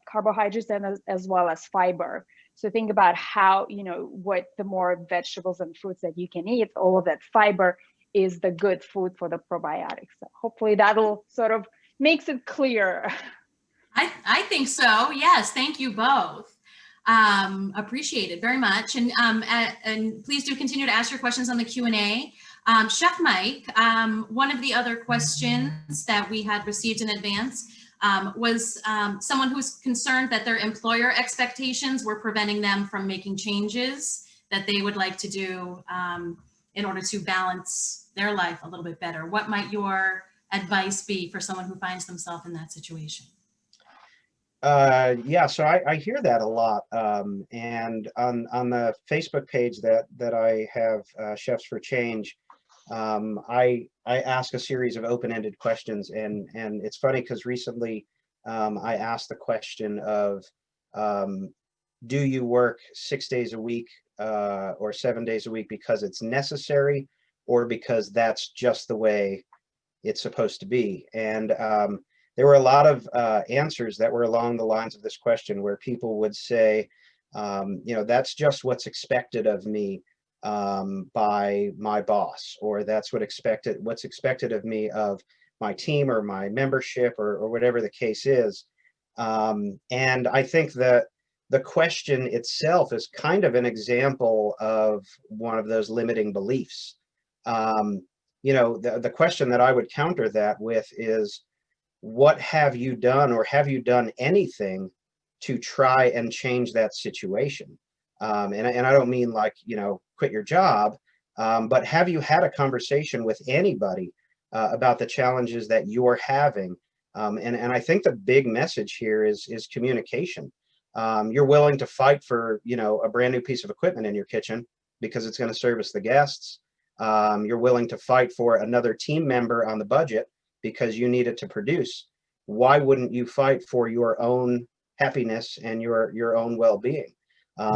carbohydrates, and as well as fiber. So think about how, you know, what the more vegetables and fruits that you can eat, all of that fiber is the good food for the probiotics. So hopefully that'll sort of makes it clear. I think so. Yes. Thank you both. Appreciate it very much. And please do continue to ask your questions on the Q&A. Chef Mike, one of the other questions that we had received in advance was someone who's concerned that their employer expectations were preventing them from making changes that they would like to do in order to balance their life a little bit better. What might your advice be for someone who finds themselves in that situation? Yeah, so I hear that a lot, and on the Facebook page that I have, Chefs for Change, I ask a series of open-ended questions, and it's funny because recently I asked the question of, do you work 6 days a week or 7 days a week because it's necessary, or because that's just the way it's supposed to be? And there were a lot of answers that were along the lines of this question, where people would say, you know, that's just what's expected of me by my boss, or that's what's expected of me of my team or my membership, or whatever the case is. And I think that the question itself is kind of an example of one of those limiting beliefs. You know, the question that I would counter that with is, what have you done, or have you done anything to try and change that situation? And I don't mean like, you know, quit your job, but have you had a conversation with anybody about the challenges that you're having? And I think the big message here is communication. You're willing to fight for, you know, a brand new piece of equipment in your kitchen because it's going to service the guests. You're willing to fight for another team member on the budget because you need it to produce. Why wouldn't you fight for your own happiness and your own well-being?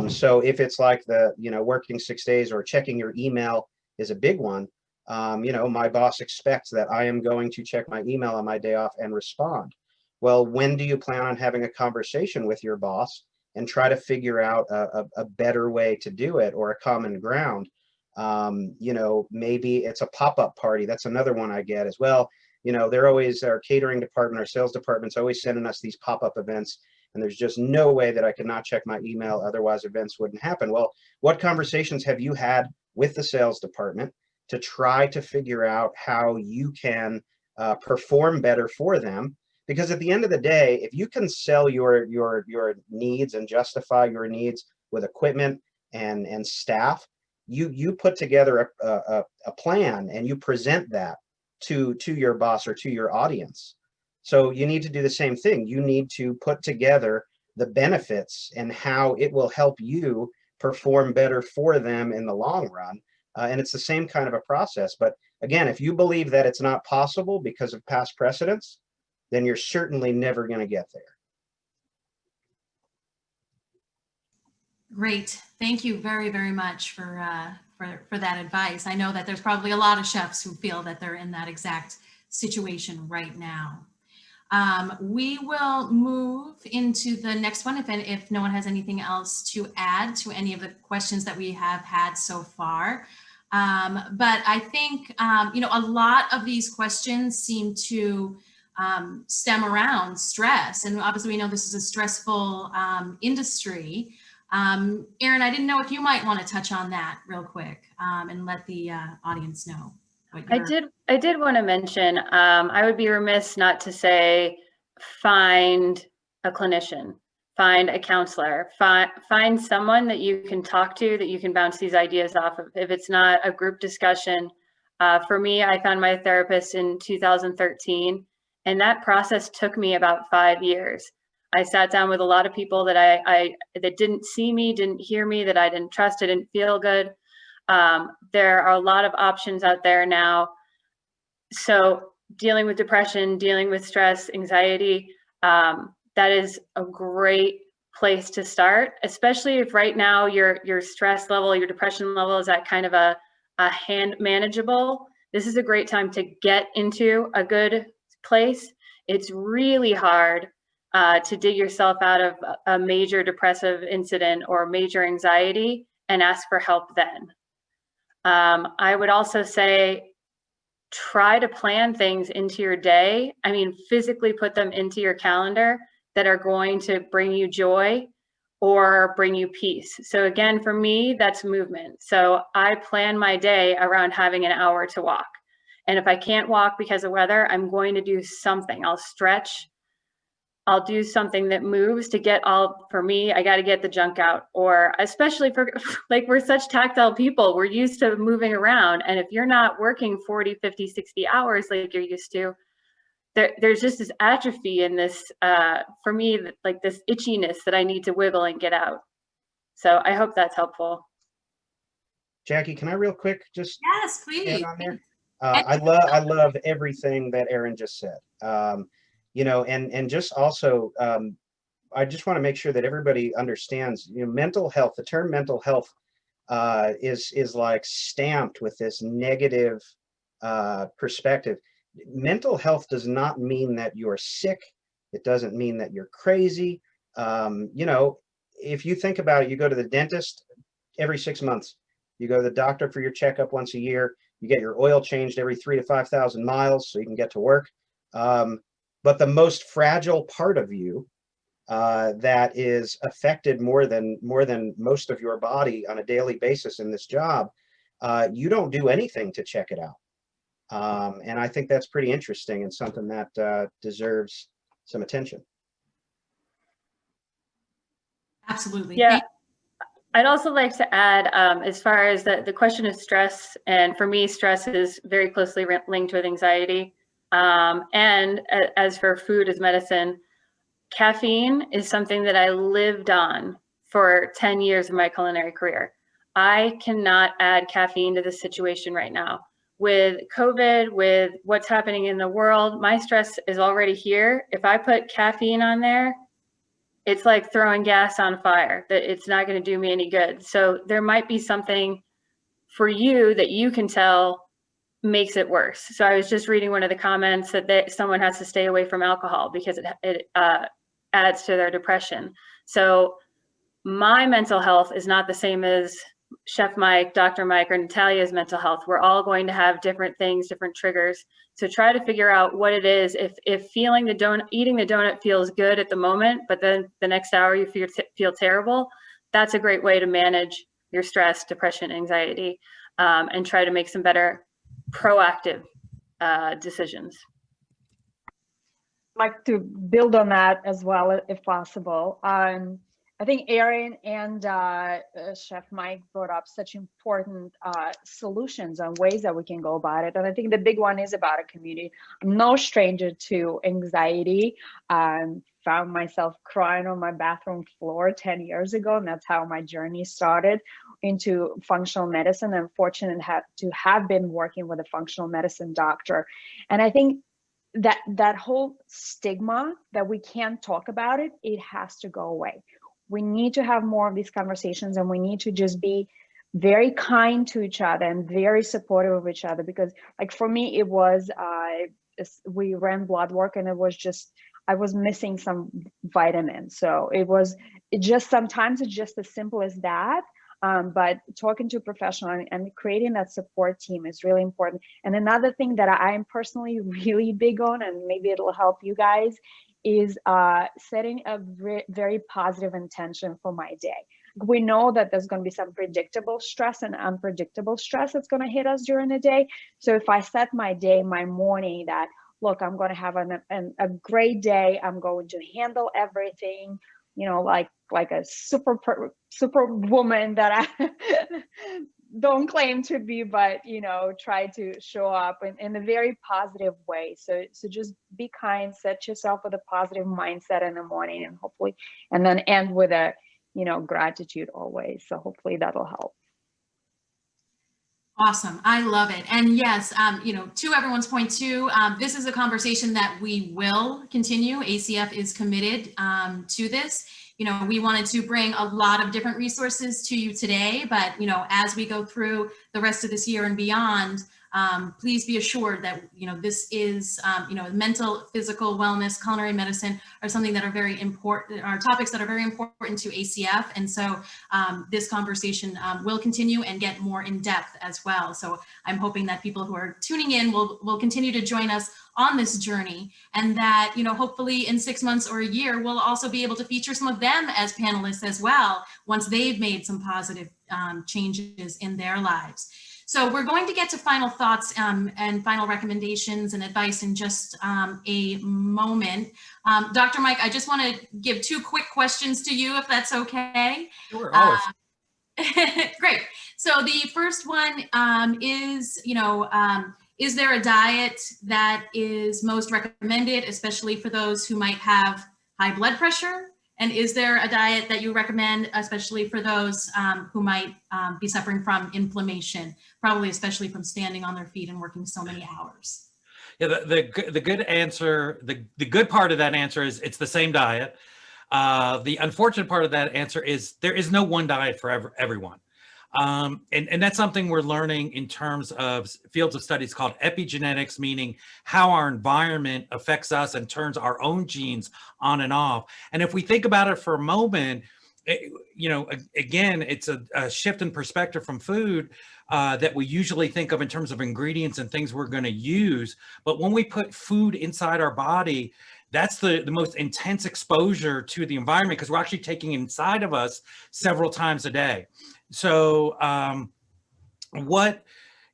So if it's like the, you know, working 6 days or checking your email is a big one, you know, my boss expects that I am going to check my email on my day off and respond. Well, when do you plan on having a conversation with your boss and try to figure out a better way to do it, or a common ground? You know, maybe it's a pop-up party. That's another one I get as well. You know, they're always, our catering department, our sales department's always sending us these pop-up events, and there's just no way that I could not check my email, otherwise events wouldn't happen. Well, what conversations have you had with the sales department to try to figure out how you can perform better for them? Because at the end of the day, if you can sell your needs and justify your needs with equipment and staff, you put together a plan and you present that to your boss or to your audience. So you need to do the same thing. You need to put together the benefits and how it will help you perform better for them in the long run. And it's the same kind of a process. But again, if you believe that it's not possible because of past precedents, then you're certainly never going to get there. Great. Thank you very, very much for that advice. I know that there's probably a lot of chefs who feel that they're in that exact situation right now. We will move into the next one if no one has anything else to add to any of the questions that we have had so far. But I think, you know, a lot of these questions seem to stem around stress. And obviously we know this is a stressful industry. Erin, I didn't know if you might want to touch on that real quick and let the audience know. I did want to mention, I would be remiss not to say, find a clinician, find a counselor, find someone that you can talk to, that you can bounce these ideas off of. If it's not a group discussion, for me, I found my therapist in 2013, and that process took me about 5 years. I sat down with a lot of people that that didn't see me, didn't hear me, that I didn't trust, I didn't feel good. There are a lot of options out there now. So dealing with depression, dealing with stress, anxiety, that is a great place to start, especially if right now your stress level, your depression level is at kind of a manageable. This is a great time to get into a good place. It's really hard to dig yourself out of a major depressive incident or major anxiety and ask for help then. I would also say, try to plan things into your day. I mean, physically put them into your calendar that are going to bring you joy or bring you peace. So again, for me, that's movement. So I plan my day around having an hour to walk. And if I can't walk because of weather, I'm going to do something. I'll stretch. I'll do something that moves to get for me, I got to get the junk out. Or especially for, like, we're such tactile people, we're used to moving around. And if you're not working 40, 50, 60 hours like you're used to, there's just this atrophy in this, for me, like this itchiness that I need to wiggle and get out. So I hope that's helpful. Jackie, can I real quick just Yes, add please. on there? I love everything that Erin just said. You know, and just also, I just want to make sure that everybody understands, you know, mental health, the term mental health is like stamped with this negative perspective. Mental health does not mean that you're sick. It doesn't mean that you're crazy. You know, if you think about it, you go to the dentist every 6 months. You go to the doctor for your checkup once a year. You get your oil changed every 3,000 to 5,000 miles so you can get to work. But the most fragile part of you that is affected more than most of your body on a daily basis in this job, you don't do anything to check it out. And I think that's pretty interesting and something that deserves some attention. Absolutely. Yeah. I'd also like to add, as far as the question of stress, and for me, stress is very closely linked with anxiety. And as for food as medicine, caffeine is something that I lived on for 10 years of my culinary career. I cannot add caffeine to the situation right now. With COVID, with what's happening in the world, my stress is already here. If I put caffeine on there, it's like throwing gas on fire, that it's not going to do me any good. So there might be something for you that you can tell makes it worse. So I was just reading one of the comments that someone has to stay away from alcohol because it adds to their depression. So my mental health is not the same as Chef Mike, Dr. Mike, or Natalia's mental health. We're all going to have different things, different triggers. So try to figure out what it is. If feeling the donut, eating the donut feels good at the moment, but then the next hour you feel terrible, that's a great way to manage your stress, depression, anxiety, and try to make some better proactive decisions. I'd like to build on that as well, if possible. I think Erin and Chef Mike brought up such important solutions and ways that we can go about it. And I think the big one is about a community. I'm no stranger to anxiety. Found myself crying on my bathroom floor 10 years ago, and that's how my journey started into functional medicine. I'm fortunate to have been working with a functional medicine doctor. And I think that whole stigma that we can't talk about it, it has to go away. We need to have more of these conversations, and we need to just be very kind to each other and very supportive of each other. Because, like, for me, it was, we ran blood work, and it was just, I was missing some vitamins. So sometimes it's just as simple as that. But talking to a professional and creating that support team is really important. And another thing that I'm personally really big on, and maybe it'll help you guys, is setting a very positive intention for my day. We know that there's going to be some predictable stress and unpredictable stress that's going to hit us during the day. So if I set my day, my morning, that, look, I'm going to have a great day, I'm going to handle everything, you know, like a super woman that I don't claim to be, but, you know, try to show up in a very positive way. So just be kind, set yourself with a positive mindset in the morning, and hopefully, and then end with a, you know, gratitude always. So hopefully that'll help. Awesome. I love it. And yes, you know, to everyone's point too, this is a conversation that we will continue. ACF is committed to this. You know, we wanted to bring a lot of different resources to you today, but, you know, as we go through the rest of this year and beyond, please be assured that, this is, mental, physical wellness, culinary medicine are something that are very important, are topics that are very important to ACF. And so this conversation will continue and get more in depth as well. So I'm hoping that people who are tuning in will continue to join us on this journey, and that, hopefully in 6 months or a year, we'll also be able to feature some of them as panelists as well, once they've made some positive changes in their lives. So we're going to get to final thoughts and final recommendations and advice in just a moment. Dr. Mike, I just want to give 2 quick questions to you, if that's okay. Sure, always. Great. So the first one is there a diet that is most recommended, especially for those who might have high blood pressure? And is there a diet that you recommend, especially for those who might be suffering from inflammation, probably especially from standing on their feet and working so many hours? Yeah, the good answer, the good part of that answer is it's the same diet. The unfortunate part of that answer is there is no one diet for everyone. And that's something we're learning in terms of fields of studies called epigenetics, meaning how our environment affects us and turns our own genes on and off. And if we think about it for a moment, again, it's a shift in perspective from food that we usually think of in terms of ingredients and things we're going to use. But when we put food inside our body, that's the most intense exposure to the environment, because we're actually taking it inside of us several times a day. So what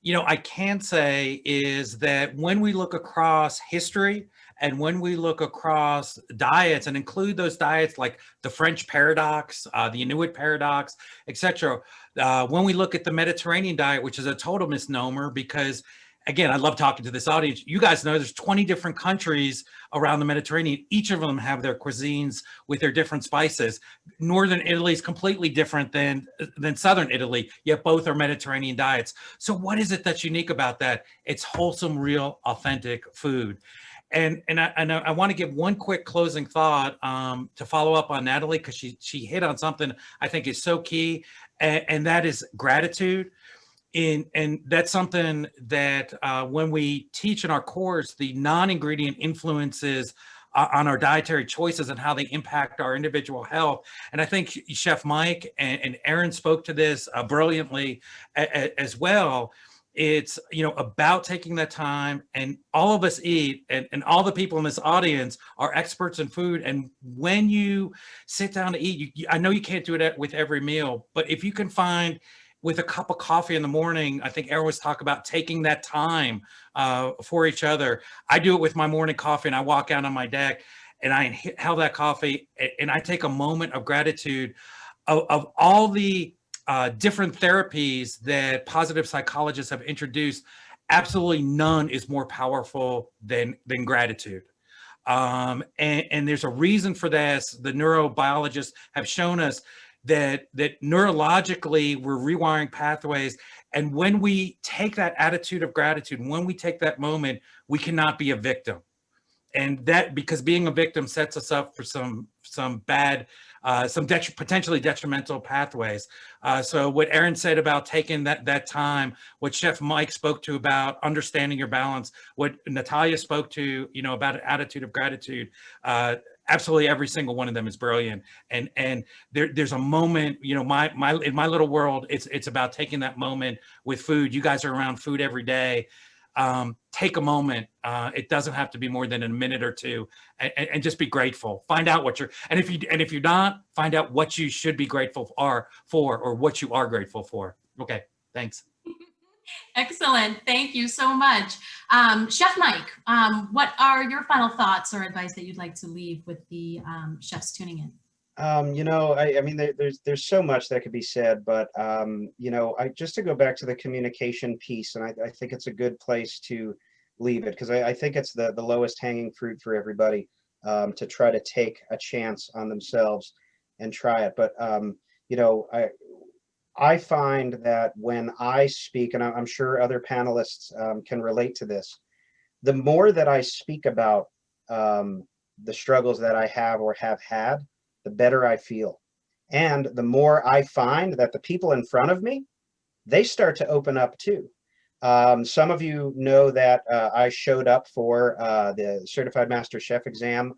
I can say is that when we look across history and when we look across diets and include those diets like the French paradox, the Inuit paradox, etc., when we look at the Mediterranean diet, which is a total misnomer, because again, I love talking to this audience. You guys know there's 20 different countries around the Mediterranean. Each of them have their cuisines with their different spices. Northern Italy is completely different than Southern Italy, yet both are Mediterranean diets. So what is it that's unique about that? It's wholesome, real, authentic food. And I want to give one quick closing thought to follow up on Natalie, because she hit on something I think is so key, and that is gratitude. And that's something that when we teach in our course, the non-ingredient influences on our dietary choices and how they impact our individual health. And I think Chef Mike and Erin spoke to this brilliantly as well. It's, about taking that time, and all of us eat, and all the people in this audience are experts in food. And when you sit down to eat, I know you can't do it with every meal, but if you can find with a cup of coffee in the morning, I think Erin was talking about taking that time for each other. I do it with my morning coffee, and I walk out on my deck and I inhale that coffee, and I take a moment of gratitude of all the different therapies that positive psychologists have introduced. Absolutely none is more powerful than gratitude. And there's a reason for this. The neurobiologists have shown us that neurologically we're rewiring pathways. And when we take that attitude of gratitude, when we take that moment, we cannot be a victim. And that, because being a victim sets us up for some bad, potentially detrimental pathways. So what Erin said about taking that time, what Chef Mike spoke to about understanding your balance, what Natalia spoke to, about an attitude of gratitude, absolutely every single one of them is brilliant. And there's a moment, in my little world, it's about taking that moment with food. You guys are around food every day. Take a moment. It doesn't have to be more than a minute or two, and just be grateful. Find out what and if you're not, find out what you should be grateful for, or what you are grateful for. Okay, thanks. Excellent. Thank you so much. Chef Mike, what are your final thoughts or advice that you'd like to leave with the chefs tuning in? I mean, there's so much that could be said, but just to go back to the communication piece, and I think it's a good place to leave it, because I think it's the lowest hanging fruit for everybody, to try to take a chance on themselves and try it. But I find that when I speak, and I'm sure other panelists can relate to this, the more that I speak about the struggles that I have or have had, the better I feel. And the more I find that the people in front of me, they start to open up too. Some of you know that I showed up for the Certified Master Chef exam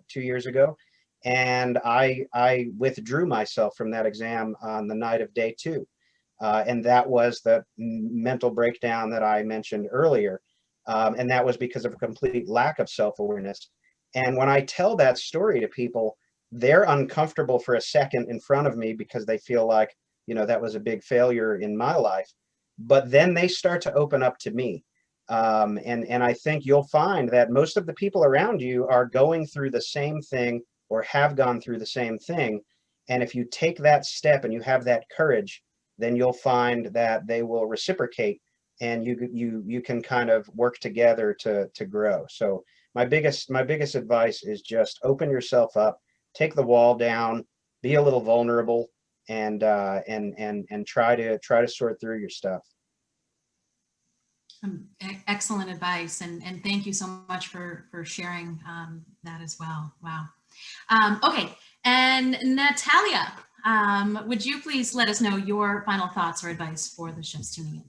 2 years ago, and I withdrew myself from that exam on the night of day 2. And that was the mental breakdown that I mentioned earlier. And that was because of a complete lack of self-awareness. And when I tell that story to people, they're uncomfortable for a second in front of me because they feel like, that was a big failure in my life. But then they start to open up to me. And I think you'll find that most of the people around you are going through the same thing or have gone through the same thing. And if you take that step and you have that courage, then you'll find that they will reciprocate, and you can kind of work together to grow. So my biggest advice is just open yourself up, take the wall down, be a little vulnerable, and try to sort through your stuff. Excellent advice, and thank you so much for sharing that as well. Wow. Okay, and Natalia, would you please let us know your final thoughts or advice for the chefs tuning in?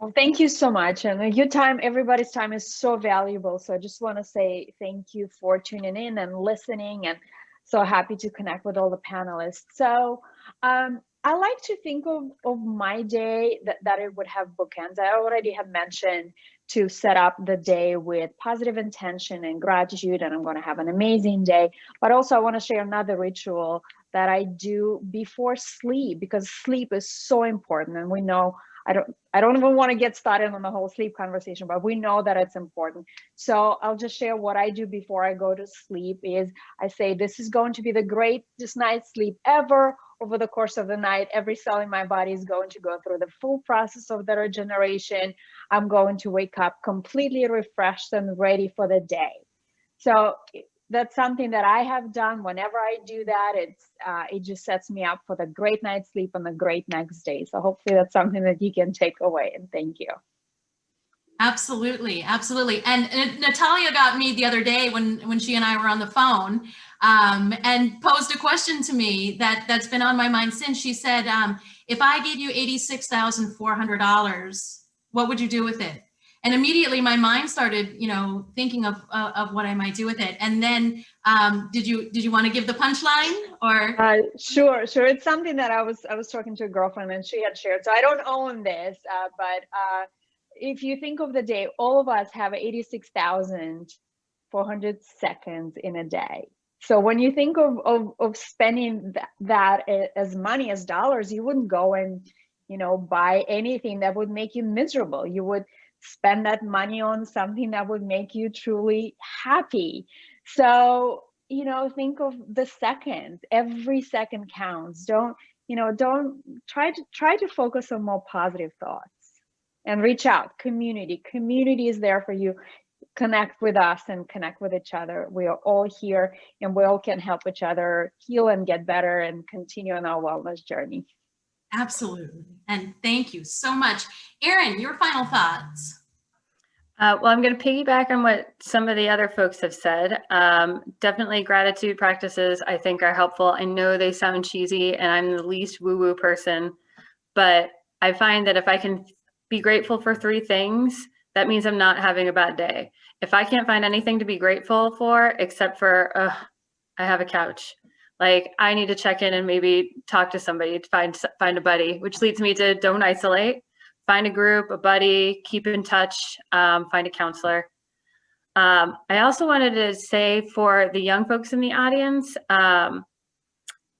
Well, thank you so much. And your time, everybody's time is so valuable. So I just want to say thank you for tuning in and listening, and so happy to connect with all the panelists. So I like to think of my day that it would have bookends. I already have mentioned to set up the day with positive intention and gratitude, and I'm going to have an amazing day. But also I want to share another ritual that I do before sleep, because sleep is so important. And we know, I don't even want to get started on the whole sleep conversation, but we know that it's important. So I'll just share what I do before I go to sleep. Is I say, this is going to be the greatest night's sleep ever. Over the course of the night, every cell in my body is going to go through the full process of the regeneration. I'm going to wake up completely refreshed and ready for the day. So that's something that I have done. Whenever I do that, it just sets me up for the great night's sleep and the great next day. So hopefully that's something that you can take away, and thank you. Absolutely, absolutely. And Natalia got me the other day when she and I were on the phone, and posed a question to me that's been on my mind since. She said, if I gave you $86,400, what would you do with it? And immediately my mind started, thinking of what I might do with it. And then, did you want to give the punchline, or? Sure. It's something that I was talking to a girlfriend and she had shared. So I don't own this, but if you think of the day, all of us have 86,400 seconds in a day. So when you think of spending that as money, as dollars, you wouldn't go and, buy anything that would make you miserable. You would spend that money on something that would make you truly happy. So, think of the seconds. Every second counts. Don't try to focus on more positive thoughts. And reach out. Community is there for you. Connect with us and connect with each other. We are all here, and we all can help each other heal and get better and continue on our wellness journey. Absolutely. And thank you so much. Erin, your final thoughts. Well, I'm going to piggyback on what some of the other folks have said. Definitely gratitude practices, I think, are helpful. I know they sound cheesy, and I'm the least woo-woo person, but I find that if I can be grateful for 3 things, that means I'm not having a bad day. If I can't find anything to be grateful for, except for, I have a couch, like I need to check in and maybe talk to somebody to find a buddy, which leads me to don't isolate, find a group, a buddy, keep in touch, find a counselor. I also wanted to say for the young folks in the audience,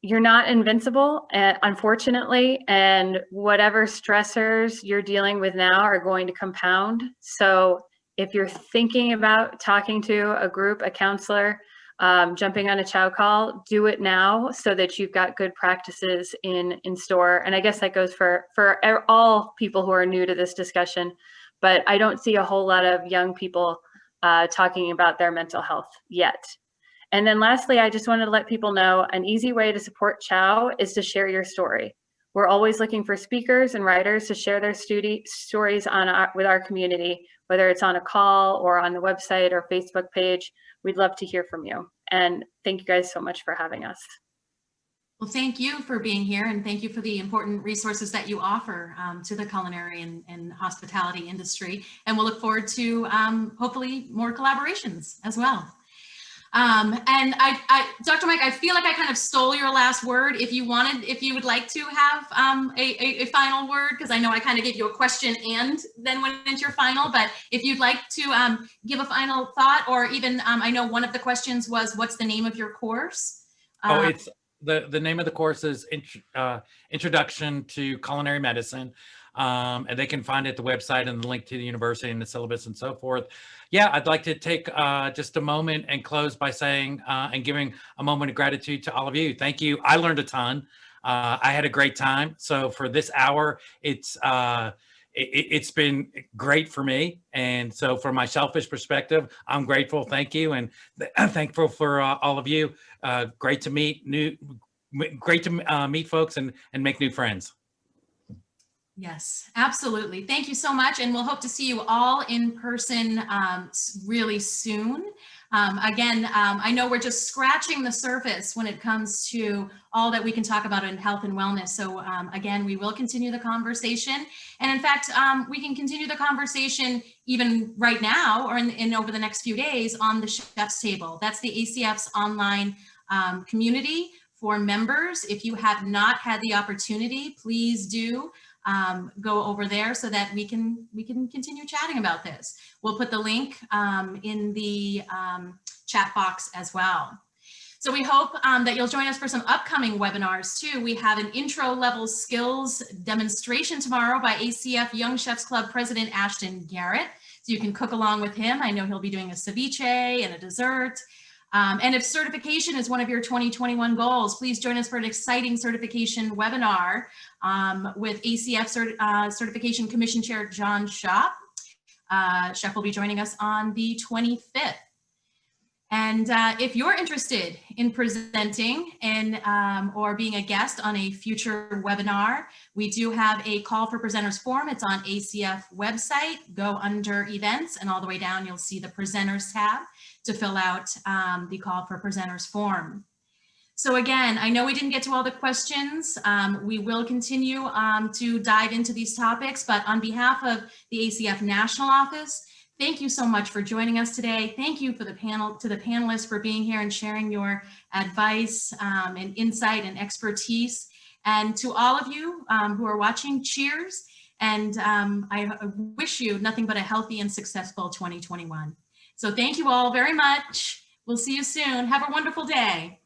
you're not invincible, unfortunately, and whatever stressors you're dealing with now are going to compound. So if you're thinking about talking to a group, a counselor, jumping on a CHOW call, do it now so that you've got good practices in store. And I guess that goes for all people who are new to this discussion, but I don't see a whole lot of young people talking about their mental health yet. And then lastly, I just wanted to let people know an easy way to support CHOW is to share your story. We're always looking for speakers and writers to share their stories with our community, whether it's on a call or on the website or Facebook page. We'd love to hear from you. And thank you guys so much for having us. Well, thank you for being here, and thank you for the important resources that you offer to the culinary and hospitality industry. And we'll look forward to hopefully more collaborations as well. And Dr. Mike, I feel like I kind of stole your last word. If you would like to have a final word, because I know I kind of gave you a question and then went into your final, but if you'd like to give a final thought, or even I know one of the questions was, what's the name of your course? It's the name of the course is Introduction to Culinary Medicine. And they can find it at the website and the link to the university and the syllabus and so forth. Yeah, I'd like to take just a moment and close by saying and giving a moment of gratitude to all of you. Thank you. I learned a ton. I had a great time. So for this hour, it's been great for me. And so from my selfish perspective, I'm grateful. Thank you. And I'm thankful for all of you. Great to meet meet folks and make new friends. Yes, absolutely. Thank you so much. And we'll hope to see you all in person really soon. Again, I know we're just scratching the surface when it comes to all that we can talk about in health and wellness. So again, we will continue the conversation. And in fact, we can continue the conversation even right now or in over the next few days on the Chef's Table. That's the ACF's online community for members. If you have not had the opportunity, please do. Go over there so that we can continue chatting about this. We'll put the link in the chat box as well. So we hope that you'll join us for some upcoming webinars too. We have an intro level skills demonstration tomorrow by ACF Young Chefs Club President Ashton Garrett. So you can cook along with him. I know he'll be doing a ceviche and a dessert. And if certification is one of your 2021 goals, please join us for an exciting certification webinar with ACF Certification Commission Chair John Shop. Chef will be joining us on the 25th. And if you're interested in presenting and or being a guest on a future webinar, we do have a call for presenters form. It's on ACF website. Go under events and all the way down, you'll see the presenters tab to fill out the call for presenters form. So again, I know we didn't get to all the questions. We will continue to dive into these topics, but on behalf of the ACF National Office, thank you so much for joining us today. Thank you for the panelists for being here and sharing your advice and insight and expertise. And to all of you who are watching, cheers. And I wish you nothing but a healthy and successful 2021. So thank you all very much. We'll see you soon. Have a wonderful day.